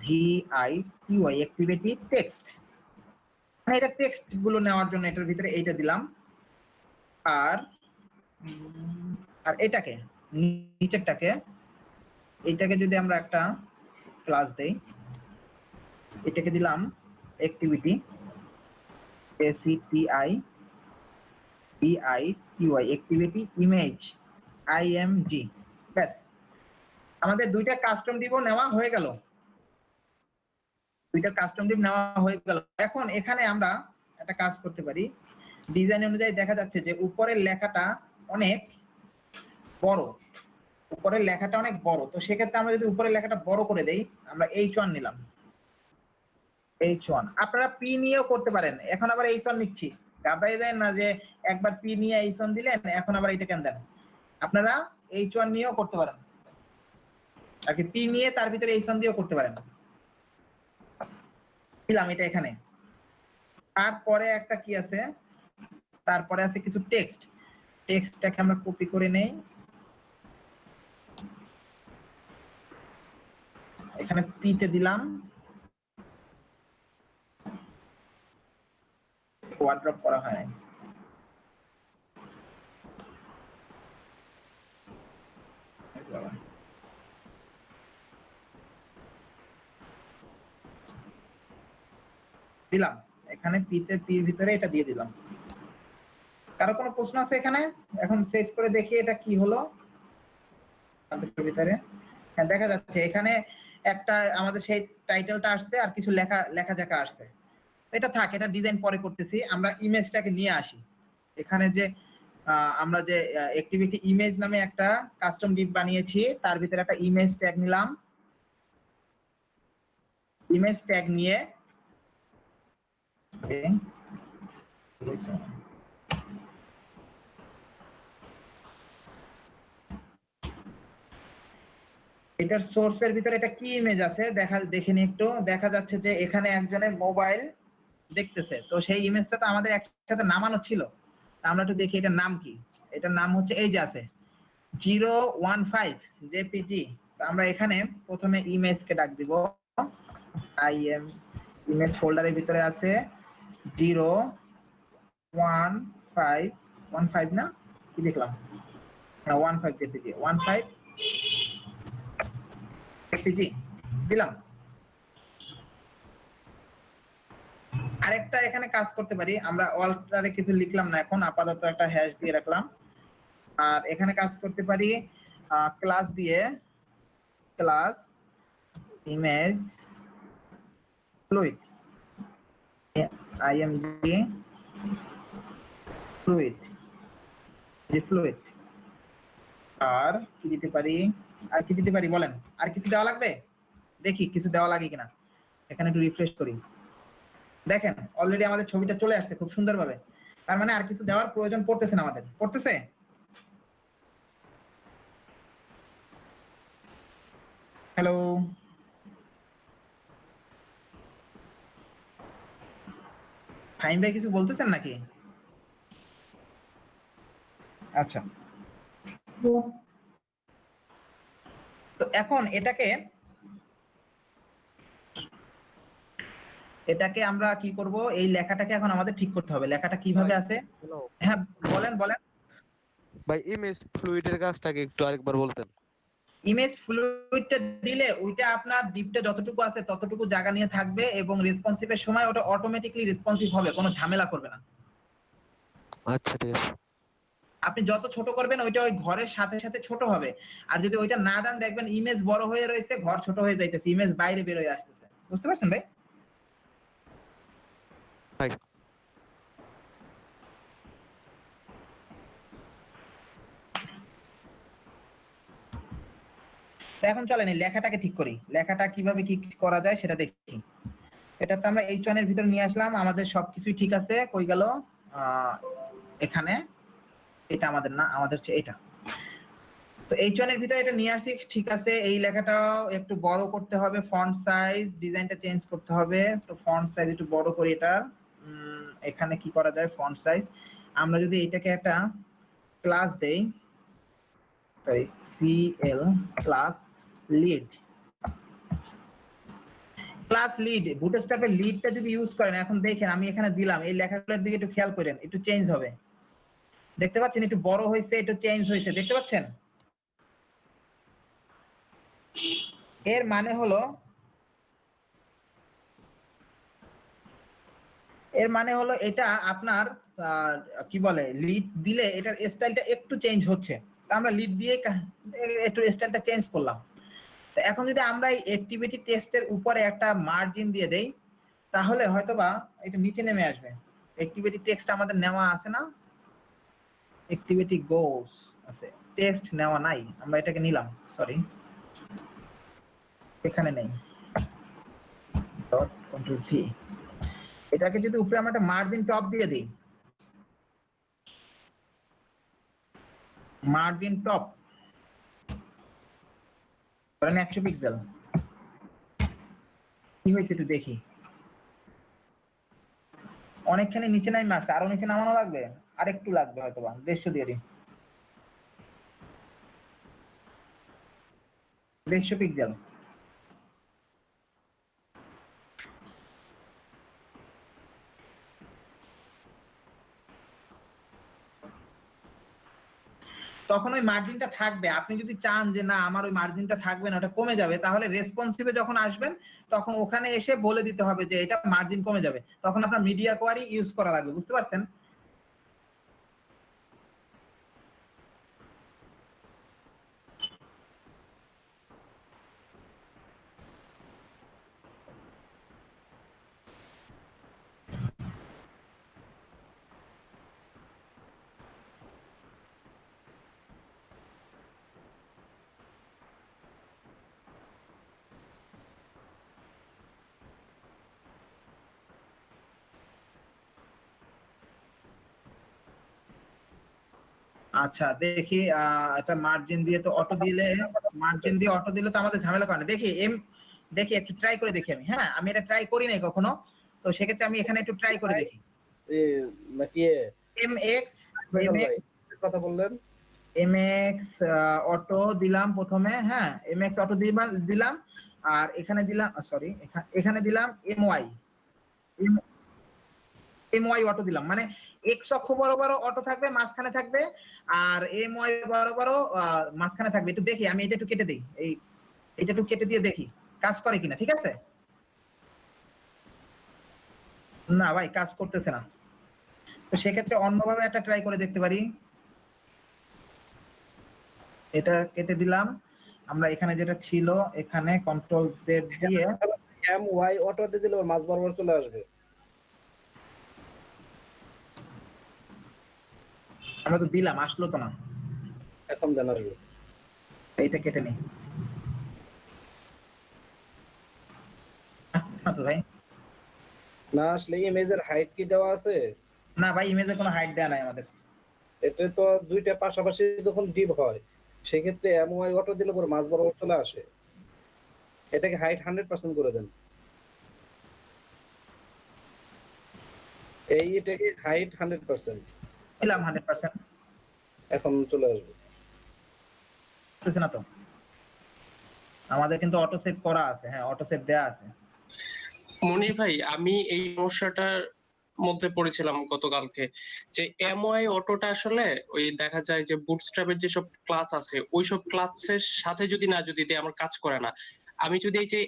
VITY activity text, মানে এটা টেক্সট গুলো নেওয়ার জন্য এটার ভিতরে এইটা দিলাম। আর আর এটাকে নিচেরটাকে এইটাকে যদি আমরা একটা ক্লাস দেই, এটাকে দিলাম activity ACTI VITY activity image IMG। ব্যাস, আমাদের দুইটা কাস্টম ডিপও নেওয়া হয়ে গেল, দুইটা কাস্টম ডিপ নেওয়া হয়ে গেল। এখন এখানে আমরা একটা কাজ করতে পারি। ডিজাইন অনুযায়ী দেখা যাচ্ছে যে উপরের লেখাটা অনেক বড়, উপরের লেখাটা অনেক বড়। তো সেক্ষেত্রে আমরা যদি উপরের লেখাটা বড় করে দেই, আমরা H1 নিলাম, H1। আপনারা P নিয়েও করতে পারেন। এখন আবার H1 নিচ্ছি, ঘাবড়াই যায় না যে একবার P নিয়ে H1 দিলেন এখন আবার এটা কেন দেন। আপনারা H1 নিয়েও করতে পারেন, আর কি P নিয়ে তার ভিতরে H1 দিয়েও করতে পারেন। দিলাম এটা এখানে। তারপরে একটা কি আছে, তারপরে আছে কিছু টেক্সট। টেক্সটটাকে আমরা কপি করে নেই, এখানে P তে দিলাম, ওয়ার্ড্রপ করা হয় নাই। দিলাম এখানে পিতে পির ভিতরে এটা দিয়ে দিলাম। কারো কোনো প্রশ্ন আছে এখানে? এখন সেভ করে দেখি এটা কি হলো ভিতরে। হ্যাঁ, দেখা যাচ্ছে এখানে একটা আমাদের সেই টাইটেলটা আসছে আর কিছু লেখা লেখা জায়গা আসছে। এটা থাক, এটা ডিজাইন পরে করতেছি। আমরা ইমেজটাকে নিয়ে আসি। এখানে যে আমরা যে অ্যাক্টিভিটি ইমেজ নামে একটা কাস্টম ডিপ বানিয়েছি, তার ভিতরে একটা ইমেজ ট্যাগ নিলাম। ইমেজ ট্যাগ নিয়ে এটার সোর্সের ভিতরে এটা কি ইমেজ আছে দেখেনি একটু। দেখা যাচ্ছে যে এখানে একজনের মোবাইল দেখতেছে, তো সেই ইমেজটা তো আমাদের একসাথে নামানো ছিল। আমরা একটু দেখি এটার নাম কি। এটার নাম হচ্ছে এই যে আছে 015 JPG। আমরা এখানে প্রথমে ইমেজকে ডাক দিব, IM ইমেজ ফোল্ডারের ভিতরে আছে 015 না কি দেখলাম, 15 JPG 15 JPG দিলাম। আরেকটা এখানে কাজ করতে পারি আমরা, অল্টারে কিছু লিখলাম না এখন, আপাতত একটা হ্যাশ দিয়ে রাখলাম। আর এখানে কাজ করতে পারি ক্লাস দিয়ে, class image fluid IMG fluid fluid. আর কি দিতে পারি, আর কি দিতে পারি বলেন? আর কিছু দেওয়া লাগবে? দেখি কিছু দেওয়া লাগে কিনা। এখানে একটু রিফ্রেশ করি, দেখেন অলরেডি আমাদের ছবিটা চলে আসছে খুব সুন্দরভাবে। তার মানে আর কিছু দেওয়ার প্রয়োজন পড়তেছে না আমাদের, পড়তেছে? হ্যালো, ফাহিম ভাই কিছু বলতেছেন নাকি? আচ্ছা, তো এখন এটাকে আমরা কি করব, এই লেখাটাকে এখন আমাদের ঠিক করতে হবে। লেখাটা কিভাবে আছে? হ্যাঁ বলেন বলেন ভাই। ইমেজ ফ্লুইডের কাজটাকে একটু আরেকবার বলতেন। ইমেজ ফ্লুইডটা দিলে ওইটা আপনার ডিপটা যতটুকু আছে ততটুকু জায়গা নিয়ে থাকবে এবং রেসপন্সিভের সময় ওটা অটোমেটিক্যালি রেসপন্সিভ হবে, কোনো ঝামেলা করবে না। আচ্ছা ঠিক আছে। আপনি যত ছোট করবেন ওইটা ওই ঘরের সাথে সাথে ছোট হবে। আর যদি ওইটা না দেন দেখবেন ইমেজ বড় হয়ে রয়েছে, ঘর ছোট হয়ে যাইতেছে, ইমেজ বাইরে বের হয়ে আসতেছে। বুঝতে পারছেন ভাই? তো এখন চলেন এই লেখাটাকে ঠিক করি, লেখাটা কিভাবে কি করা যায় সেটা দেখি। এটা তো আমরা H1 এর ভিতর নিয়ে আসলাম, আমাদের সবকিছুই ঠিক আছে। কই গেল এখানে, এটা আমাদের না, আমাদের হচ্ছে এটা। তো H1 এর ভিতরে এটা নিয়ে আসি, ঠিক আছে। এই লেখাটাও একটু বড় করতে হবে, ফন্ট সাইজ, ডিজাইনটা চেঞ্জ করতে হবে। তো ফন্ট সাইজ একটু বড় করি এটা। এখানে কি করা যায় ফন্ট সাইজ, আমরা যদি এটাকে একটা ক্লাস দেই, sorry CL class lead, class lead, বুটস্ট্র্যাপের লিডটা যদি ইউজ করেন, এখন দেখেন আমি এখানে দিলাম, এই লেখাগুলোর দিকে একটু খেয়াল করেন, একটু চেঞ্জ হবে, দেখতে পাচ্ছেন একটু বড় হয়েছে, একটু চেঞ্জ হয়েছে, দেখতে পাচ্ছেন? এর মানে হলো, এটা আপনার কি বলে, লিড দিলে এটার স্টাইলটা একটু চেঞ্জ হচ্ছে। তো আমরা লিড দিয়ে একটু স্টাইলটা চেঞ্জ করলাম। তো এখন যদি আমরা এই অ্যাক্টিভিটি টেস্টের উপরে একটা মার্জিন দিয়ে দেই, তাহলে হয়তোবা এটা নিচে নেমে আসবে। অ্যাক্টিভিটি টেক্সট আমাদের নেওয়া আছে না, অ্যাক্টিভিটি গোলস আছে, টেস্ট নেওয়া নাই, আমরা এটাকে নিলাম, সরি এখানে নেই, ডট কন্ট্রোল ভি। এটাকে যদি উপরে আমরা একটা মার্জিন টপ দিয়ে দিই, মার্জিন টপ ধরেন 100 পিক্সেল, কি হয়েছে একটু দেখি। অনেকখানি নিচে নাই মারছে, আরো নিচে নামানো লাগবে, আর একটু লাগবে হয়তোবা, 150 দিয়ে দিই, 150 পিক্সেল। তখন ওই মার্জিনটা থাকবে। আপনি যদি চান যে না আমার ওই মার্জিনটা থাকবে না, ওটা কমে যাবে, তাহলে রেসপন্সিভে যখন আসবেন তখন ওখানে এসে বলে দিতে হবে যে এটা মার্জিন কমে যাবে, তখন আপনার মিডিয়া কোয়ারি ইউজ করা লাগবে, বুঝতে পারছেন? আচ্ছা দেখি, এটা মার্জিন দিয়ে তো অটো দিলে, মার্জিন দিয়ে অটো দিলে তো আমাদের ঝামেলা করে না। দেখি দেখি একটু ট্রাই করে দেখি আমি, হ্যাঁ আমি এটা ট্রাই করি নাই কখনো, তো সেক্ষেত্রে আমি এখানে একটু ট্রাই করে দেখি। নাকি mx কথা বললেন, mx অটো দিলাম প্রথমে, হ্যাঁ mx অটো দিলাম, আর এখানে দিলাম, সরি এখানে দিলাম my অটো দিলাম, মানে x অক্ষ বরাবর অটো থাকবে, মাঝখানে থাকবে, আর my বরাবর মাঝখানে থাকবে। একটু দেখি আমি এটা একটু কেটে দিই, এটা একটু কেটে দিয়ে দেখি কাজ করে কিনা, ঠিক আছে? না ভাই কাজ করতেছে না, তো সেক্ষেত্রে অন্যভাবে একটা ট্রাই করে দেখতে পারি। এটা কেটে দিলাম, আমরা এখানে যেটা ছিল এখানে কন্ট্রোল জেড দিয়ে my অটো দিয়ে দিলে মাঝ বরাবর চলে আসবে। আমরা তো দিলাম, আসলো তো না, এখন দেন আসবে। এইটা কেটে নি তো ভাই, না আসলে ইমেজের হাইট কি দেওয়া আছে? না ভাই ইমেজে কোনো হাইট দেয়া নাই আমাদের। এটা তো দুইটা পাশাপাশি যখন ডিপ হয় সেক্ষেত্রে my অটো দিলে পরে মাঝ বরাবর চলে আসে। এটাকে হাইট 100% করে দেন, এটাকে হাইট 100% দিলাম 100%, এখন চলে আসবে। বুঝছেন না তো? আমাদের কিন্তু অটো সেভ করা আছে, হ্যাঁ অটো সেভ দেয়া আছে। মনির ভাই, আমি এই সমস্যাটার মধ্যে পড়েছিলাম গতকালকে, যে my অটোটা আসলে ওই দেখা যায় যে বুটস্ট্র্যাপের যেসব ক্লাস আছে ওইসব ক্লাসের সাথে যদি দেয় আমার কাজ করে না। আমি যদি এই যে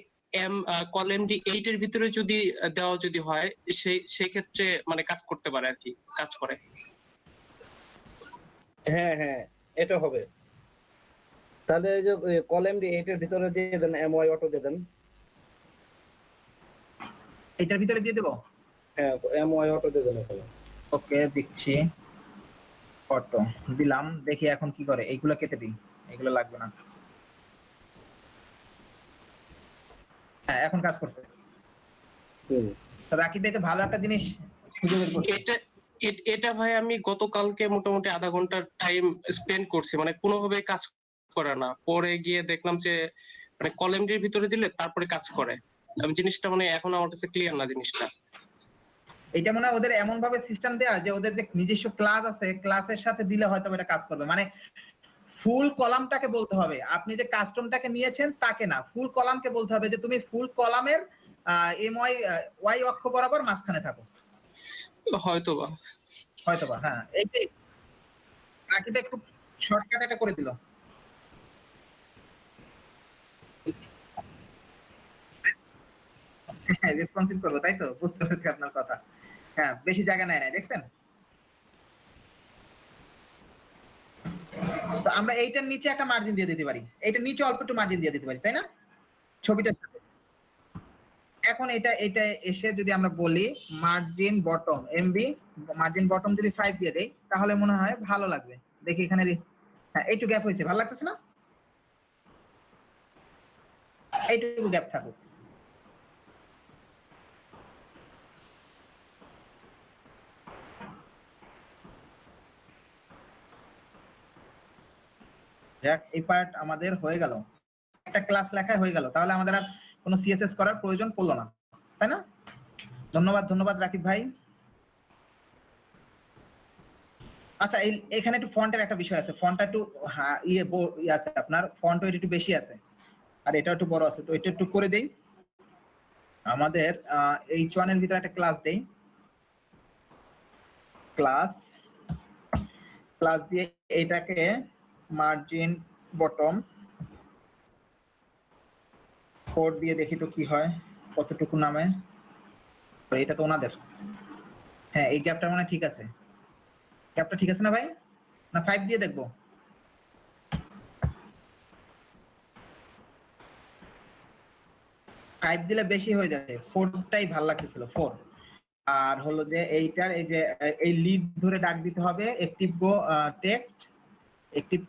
কলএমডি 8 এর ভিতরে যদি দেওয়া যদি হয় সেই ক্ষেত্রে মানে কাজ করতে পারে আর কি, কাজ করে। হ্যাঁ হ্যাঁ এটা হবে। তাহলে এই যে কলএমডি 8 এর ভিতরে দিয়ে দেন, my অটো দিয়ে দেন। এটার ভিতরে দিয়ে দেবো, হ্যাঁ my অটো দিয়ে দেন এখানে। ওকে দিচ্ছি, অটো দিলাম, দেখি এখন কি করে। এইগুলো কেটে দিই, এগুলো লাগবে না। হ্যাঁ এখন কাজ করছে। হুম। তো রাকিব ভাই তো ভালো একটা জিনিস খুঁজে বের করছে। এটা ভাই আমি গতকালকে মোটামুটি আধা ঘন্টার টাইম স্পেন্ড করছি, মানে কোনোভাবে কাজ করে না, পরে গিয়ে দেখলাম যে মানে কলেমটির ভিতরে দিলে তারপরে কাজ করে। আমি জিনিসটা মানে এখন আমার কাছে ক্লিয়ার না জিনিসটা। এটা মনে হয় ওদের এমন ভাবে সিস্টেম দেয়া যে ওদের যে নিজস্ব ক্লাস আছে, ক্লাসের সাথে দিলে হয়তো এটা কাজ করবে। মানে ফুল কলামটাকে বলতে হবে, আপনি যে কাস্টমটাকে নিয়েছেন তাকে না, ফুল কলামকে বলতে হবে যে তুমি ফুল কলামের এম ওয়াই অক্ষ বরাবর মাঝখানে থাকো, হয়তোবা। হয়তোবা। হ্যাঁ এইটাই রাকিব খুব শর্টকাট এটা করে দিল। রেসপন্সিভ করবো তাই তো, বুঝতে পেরেছি আপনার কথা। হ্যাঁ বেশি জায়গা নেয় না, দেখছেন? তো আমরা এইটার নিচে একটা মার্জিন দিয়ে দিতে পারি, এইটার নিচে অল্প একটু মার্জিন দিয়ে দিতে পারি, তাই না? ছবিটার সাথে। এখন এটা এসে যদি আমরা বলি margin bottom MB, margin bottom যদি 5 দিয়ে দেই তাহলে মনে হয় ভালো লাগবে। দেখি এখানে হ্যাঁ এইটু গ্যাপ হয়েছে, ভালো লাগতেছে না? এইটুকু গ্যাপ থাকুক। যাক এই পার্ট আমাদের হয়ে গেল, একটা ক্লাস লেখা হয়ে গেল, তাহলে আমাদের আর কোনো সিএসএস করার প্রয়োজন পড়লো না, তাই না? ধন্যবাদ রাকিব ভাই। আচ্ছা এখানে একটু ফন্টের একটা বিষয় আছে, ফন্টটা একটু ইয়ে আছে, আপনার ফন্ট ওয়েট একটু বেশি আছে আর এটা একটু বড় আছে, তো এটা একটু করে দেই। আমাদের H1 এর ভিতরে একটা ক্লাস দেই, ক্লাস দিয়ে এটাকে মার্জিন বটম 4 দিয়ে দেখি তো কি হয়, কতটুকু নামে। তো এটা তো ওনাদের, হ্যাঁ এই গ্যাপটা মানে ঠিক আছে, গ্যাপটা ঠিক আছে না ভাই? না 5 দিয়ে দেখবো? ফাইভ দিলে বেশি হয়ে যাচ্ছে, 4টাই ভালো লাগতেছিল 4। আর হলো যে এইটার এই যে এই লিড ধরে ডাক দিতে হবে, অ্যাক্টিভ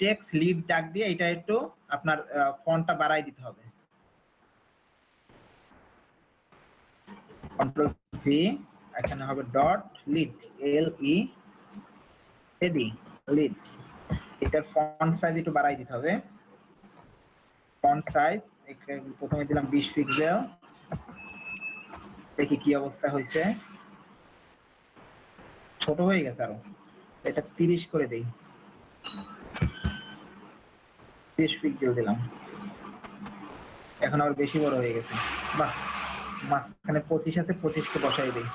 টেক্সট লিড ডাক দিয়ে এটা একটু আপনার ফন্টটা বাড়াই দিতে হবে। কন্ট্রোল ভি, এখানে হবে ডট লিড, এল ই এডি লিড। এটার ফন্ট সাইজ একটু বাড়াই দিতে হবে। ফন্ট সাইজ প্রথমে দিলাম 20 পিক্সেল, দেখি কি অবস্থা হয়েছে। ছোট হয়ে গেছে আরো, এটা 30 করে দেই, 30 পিক্সেল দিলাম, এখন আবার বেশি বড় হয়ে গেছে। বাহ, মাঝখানে 25 আছে, 25 কে বসাই দেই,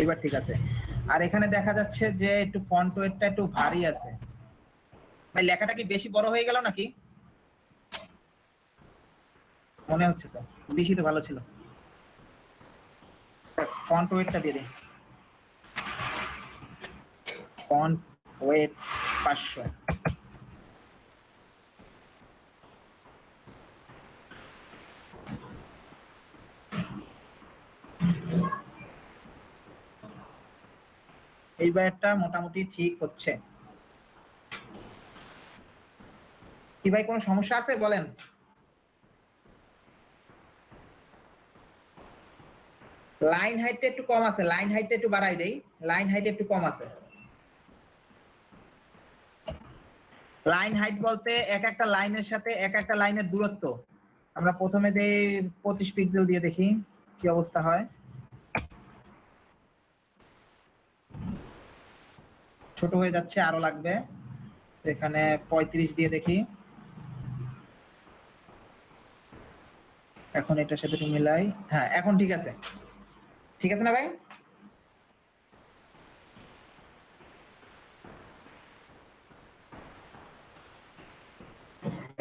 এবার ঠিক আছে। আর এখানে দেখা যাচ্ছে যে একটু ফন্ট ওয়েটটা একটু ভারী আছে, ভাই লেখাটা কি বেশি বড় হয়ে গেল নাকি? মনে হচ্ছে তো বেশি তো ভালো ছিল। ফন্ট ওয়েটটা দিয়ে দিই, ফন্ট ওয়েট 500। এইবারটা মোটামুটি ঠিক হচ্ছে। কি ভাই কোনো সমস্যা আছে বলেন? লাইন হাইটটা একটু কম আছে, লাইন হাইটটা একটু বাড়াই দেই, লাইন হাইট একটু কম আছে। লাইন হাইট বলতে এক একটা লাইনের সাথে এক একটা লাইনের দূরত্ব। আমরা প্রথমে দেই 25 পিক্সেল দিয়ে দেখি কি অবস্থা হয়। ছোট হয়ে যাচ্ছে, আরো লাগবে, এখানে 35 দিয়ে দেখি। এখন এটার সাথে একটু মিলাই, হ্যাঁ এখন ঠিক আছে, ঠিক আছে না ভাই?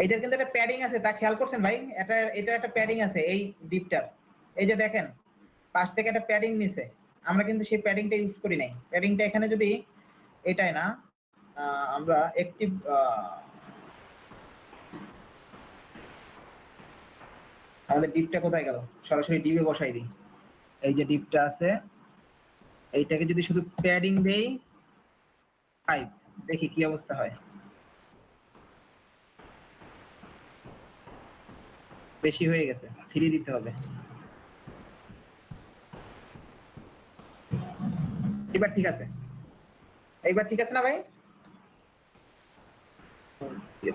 এইটার কিন্তু একটা প্যাডিং আছে, তা খেয়াল করছেন ভাই? এটা একটা প্যাডিং আছে এই ডিপটার, এই যে দেখেন পাশ থেকে একটা প্যাডিং নিছে, আমরা কিন্তু সেই প্যাডিংটা ইউজ করি নাই। প্যাডিংটা এখানে যদি এটাই না, আমরা অ্যাক্টিভ আমাদের ডিপটা কোথায় গেল, সরাসরি ডিপে বসাই দিই। এই যে ডিপটা আছে, এইটাকে যদি শুধু প্যাডিং দেই 5, দেখি কি অবস্থা হয়। বেশি হয়ে গেছে, 3 দিতে হবে। এবার ঠিক আছে, এইবার ঠিক আছে না ভাই?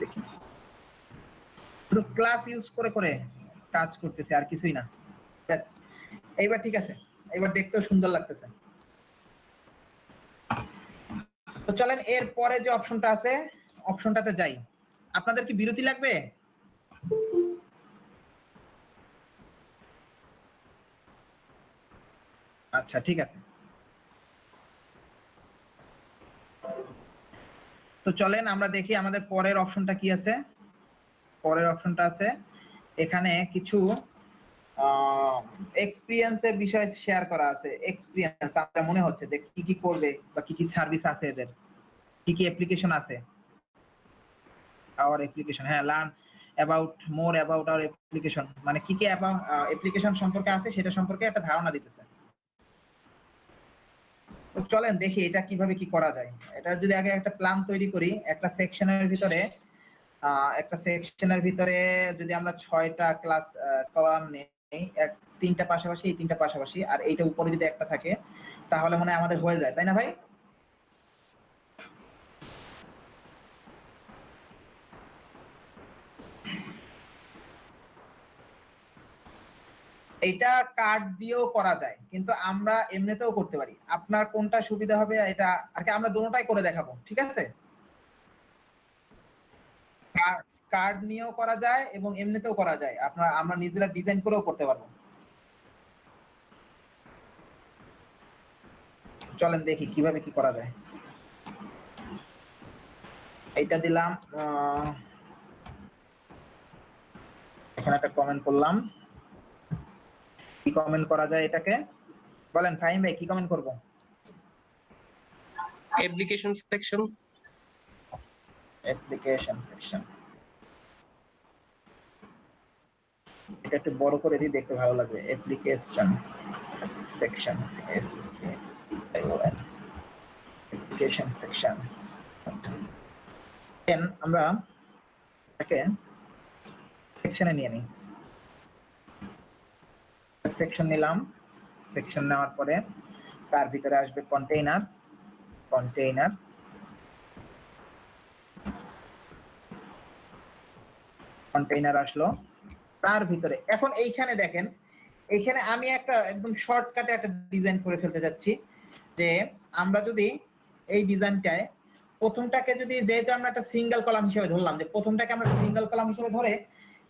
দেখি শুধু ক্লাস ইউজ করে করে কাজ করতেছে আর কিছুই না। ব্যাস, এইবার ঠিক আছে, এইবার দেখতেও সুন্দর লাগতেছে। তো চলেন এর পরে যে অপশনটা আছে অপশনটাতে যাই। আপনাদের কি বিরতি লাগবে? আচ্ছা ঠিক আছে, তো চলেন আমরা দেখি আমাদের পরের অপশনটা কি আছে। পরের অপশনটা আছে এখানে কিছু এক্সপিরিয়েন্সের বিষয় শেয়ার করা আছে। এক্সপিরিয়েন্স আপনার মনে হচ্ছে যে কি কি করবে বা কি কি সার্ভিস আছে, এদের কি কি অ্যাপ্লিকেশন আছে। আওয়ার অ্যাপ্লিকেশন, হ্যাঁ, learn about more about our application, মানে কি কি অ্যাপ্লিকেশন সম্পর্কে আছে সেটা সম্পর্কে একটা ধারণা দিতেছে। তো চলেন দেখি এটা কিভাবে কি করা যায়। এটা যদি আগে একটা প্ল্যান তৈরি করি, একটা সেকশনের ভিতরে যদি আমরা 6টা ক্লাস কলাম নেই, 3টা পাশাপাশি, এই 3টা পাশাপাশি, আর এইটা উপরে যদি একটা থাকে, তাহলে মনে হয় আমাদের হয়ে যায়, তাই না ভাই? এটা কার্ড দিয়েও করা যায়, কিন্তু আমরা এমনিতেও করতে পারি। আপনার কোনটা সুবিধা হবে এটা আর কি, আমরা দুটোটাই করে দেখাবো, ঠিক আছে? কার্ড নিয়েও করা যায় এবং এমনিতেও করা যায়, আমরা নিজেরা ডিজাইন করেও করতে পারবো। চলেন দেখি কিভাবে কি করা যায়। এইটা দিলাম, এখানে একটা কমেন্ট করলাম। কি কমেন্ট করা যায় এটাকে বলেন ফাহিম ভাই, কি কমেন্ট করব? Application section. অ্যাপ্লিকেশন সেকশন, এটা একটু বড় করে দিই, দেখতে ভালো লাগবে। Application section, application section. আমরা এটাকে সেকশনে নিয়ে নিই। সেকশন নিলাম, সেকশন নেওয়ার পরে তার ভিতরে আসবে কন্টেইনার। কন্টেইনার, কন্টেইনার আসলো, তার ভিতরে এখন এইখানে দেখেন, এইখানে আমি একটা একদম শর্টকাটে একটা ডিজাইন করে ফেলতে যাচ্ছি। যে আমরা যদি এই ডিজাইনটায় প্রথমটাকে যদি, যেহেতু আমরা একটা সিঙ্গেল কলাম হিসেবে ধরলাম, যে প্রথমটাকে আমরা সিঙ্গেল কলাম হিসেবে ধরে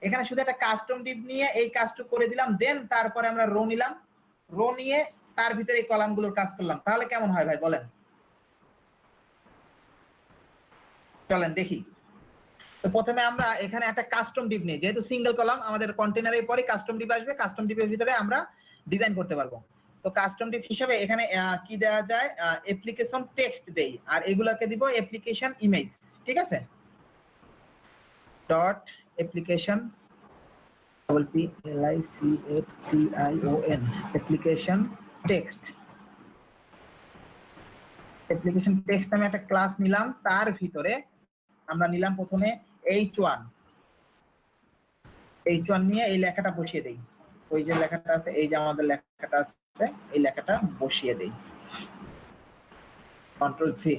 এখানে শুধু একটা কাস্টম ডিপ নিয়ে এই কাজটু করে দিলাম, দেন তারপরে আমরা রো নিলাম, রো নিয়ে তার ভিতরে এই কলামগুলোর কাজ করলাম, তাহলে কেমন হয় ভাই বলেন? চলেন দেখি। তো প্রথমে আমরা এখানে একটা কাস্টম ডিপ নিই, যেহেতু সিঙ্গেল কলাম আমাদের কন্টেইনারের পরে কাস্টম ডিপ আসবে, কাস্টম ডিপের ভিতরে আমরা ডিজাইন করতে পারবো। তো কাস্টম ডিপ হিসেবে এখানে কি দেওয়া যায়, অ্যাপ্লিকেশন টেক্সট দেই, আর এগুলাকে দিব অ্যাপ্লিকেশন ইমেজ, ঠিক আছে? Dot application application text. Application text আমি একটা ক্লাস নিলাম, তার ভিতরে আমরা নিলাম প্রথমে h1 নিয়ে এই লেখাটা বসিয়ে দেই। ওই যে লেখাটা আছে, এই যে আমাদের লেখাটা আছে, এই লেখাটা বসিয়ে দেই, কন্ট্রোল সি।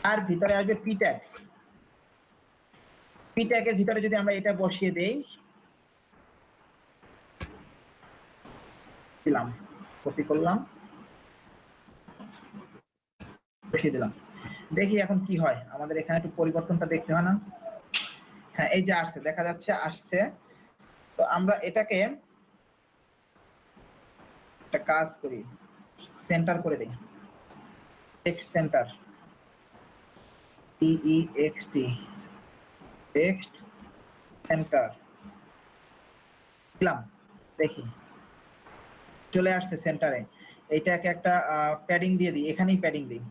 আর ভিতরে আসবে পি ট্যাগ। পি ট্যাগের ভিতরে যদি আমরা এটা বসিয়ে দেই, দিলাম, কপি করলাম, বসিয়ে দিলাম। দেখি এখন কি হয়, আমাদের এখানে একটু পরিবর্তনটা দেখতে হয় না? হ্যাঁ, এই যে আসছে, দেখা যাচ্ছে আসছে। তো আমরা এটাকে একটা কাজ করি, সেন্টার করে দেই, text centre, TEXT, text centre দিলাম। দেখি চলে আসছে সেন্টারে। এইটাকে একটা প্যাডিং দিয়ে দিই, এখানেই প্যাডিং দিই,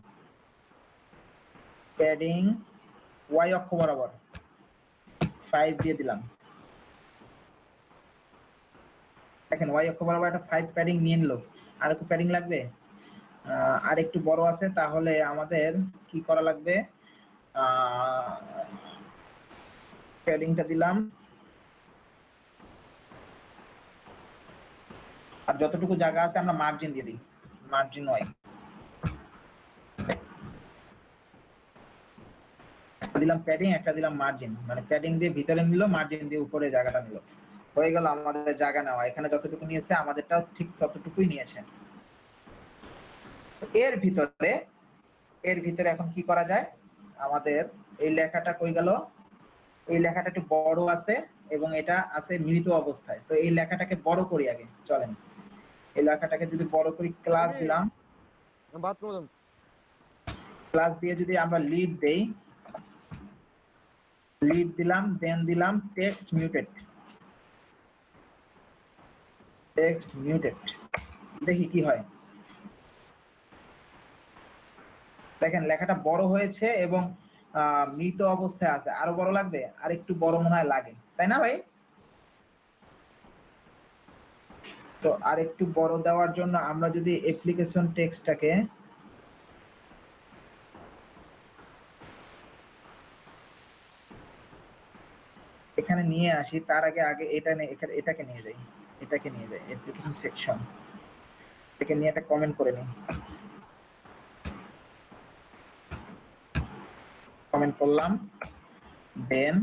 প্যাডিং y অক্ষ বরাবর 5 দিয়ে দিলাম। দেখেন y অক্ষ বরাবর একটা 5 প্যাডিং নিয়ে নিল। আর একটু প্যাডিং লাগবে, আর একটু বড় আছে, তাহলে আমাদের কি করা লাগবে, প্যাডিংটা দিলাম, আর যতটুকু জায়গা আছে আমরা মার্জিন দিয়ে দিই, মার্জিন ওয়াই দিলাম, প্যাডিং একটা দিলাম মার্জিন, মানে প্যাডিং দিয়ে ভিতরে নিল, মার্জিন দিয়ে উপরে জায়গাটা নিল, হয়ে গেল আমাদের জায়গা নেওয়া। এখানে যতটুকু নিয়েছে আমাদেরটাও ঠিক ততটুকুই নিয়েছে। এর ভিতরে এখন কি করা যায়, আমাদের এই লেখাটা কই গেল, এই লেখাটা একটু বড় আছে এবং এটা আছে মৃত অবস্থায়, তো এই লেখাটাকে বড় করি আগে, চলেন এই লেখাটাকে যদি বড় করি, ক্লাস দিলাম, ক্লাস দিয়ে যদি আমরা লিড দেই, লিড দিলাম, দেন দিলাম টেক্সট মিউটেড, টেক্সট মিউটেড, দেখি কি হয়। দেখেন লেখাটা বড় হয়েছে এবং মৃত অবস্থায় আছে। আরো বড় লাগবে, আর একটু বড় মনে হয় লাগে, তাই না ভাই? তো আর একটু বড় দেওয়ার জন্য আমরা যদি অ্যাপ্লিকেশন টেক্সটটাকে এখানে নিয়ে আসি, তার আগে এটাকে নিয়ে যাই, অ্যাপ্লিকেশন সেকশন থেকে নিয়ে একটা কমেন্ট করে নিই, কমেন্ট করলাম, দেন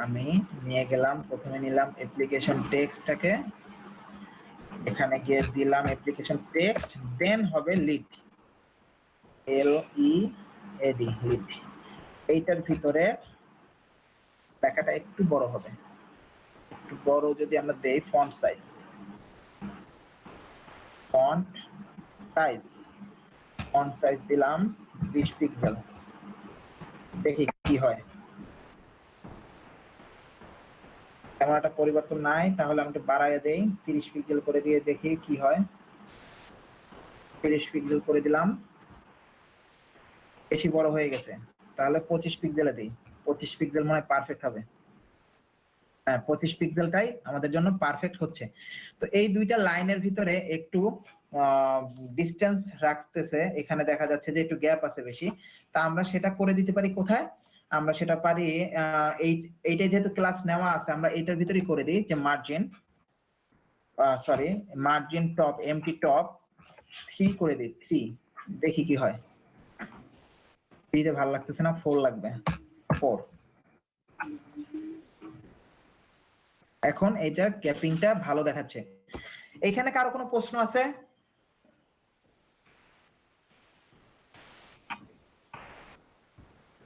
আমি নিয়ে গেলাম, প্রথমে নিলাম অ্যাপ্লিকেশন টেক্সটটাকে, এখানে গিয়ে দিলাম অ্যাপ্লিকেশন টেক্সট, দেন হবে লিড, LEAD লিড। এইটার ভিতরে লেখাটা একটু বড় হবে, একটু বড় যদি আমরা দেই, ফন্ট সাইজ দিলাম 20 পিক্সেল, দেখি কি হয়। তেমন একটা পরিবর্তন নাই, তাহলে আমি একটু বাড়াইয়া দেই, 30 পিক্সেল করে দিয়ে দেখি কি হয়। 30 পিক্সেল করে দিলাম, বেশি বড় হয়ে গেছে, তাহলে 25 পিক্সেলে দিই, 25 পিক্সেল মনে হয় পারফেক্ট হবে। হ্যাঁ, 25 পিক্সেলটাই আমাদের জন্য পারফেক্ট হচ্ছে। তো এই দুইটা লাইনের ভিতরে একটু ডিসটেন্স রাখতেছে, এখানে দেখা যাচ্ছে যে একটু গ্যাপ আছে বেশি, তা আমরা সেটা করে দিতে পারি কোথায়, আমরা সেটা পারি এইটাই যেহেতু ক্লাস নেওয়া আছে, আমরা এইটার ভিতরেই করে দিই যে মার্জিন টপ, এমটি টপ 3 করে দিই, 3, দেখি কি হয়। 3 তে ভালো লাগতেছে না, 4 লাগবে, 4। এখন এইটা ক্যাপিংটা ভালো দেখাচ্ছে। এখানে কারো কোনো প্রশ্ন আছে?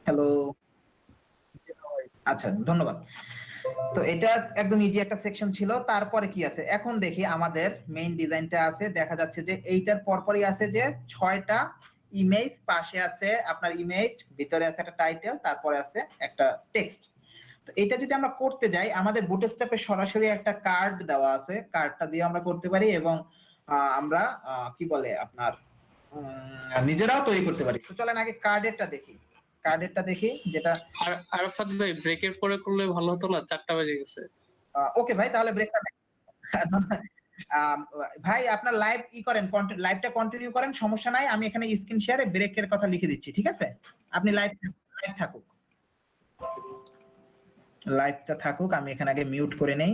হ্যালো, আচ্ছা ধন্যবাদ। তো এটা একদম ইজি একটা সেকশন ছিল। তারপরে কি আছে এখন দেখি, আমাদের মেইন ডিজাইনটা আছে, দেখা যাচ্ছে যে এইটার পরপরই আছে যে 6টা ইমেজ, পাশে আছে আপনার ইমেজ, ভিতরে আছে একটা টাইটেল, তারপরে আছে একটা টেক্সট। তো এটা যদি আমরা করতে যাই, আমাদের বুটস্ট্র্যাপে সরাসরি একটা কার্ড দেওয়া আছে, কার্ডটা দিয়ে আমরা করতে পারি এবং আমরা কি বলে আপনার নিজেরাও তৈরি করতে পারি। তো চলেন আগে কার্ডেরটা দেখি, যেটা আরাফাত ভাই ব্রেকের পরে করলে ভালো হতো না, 4টা বেজে গেছে। ওকে ভাই, তাহলে ব্রেকটা ভাই আপনার লাইভটা কন্টিনিউ করেন, সমস্যা নাই, আমি এখানে স্ক্রিন শেয়ারে ব্রেকের কথা লিখে দিচ্ছি, ঠিক আছে? আপনি লাইভটা থাকুক, আমি এখানে আগে মিউট করে নেই।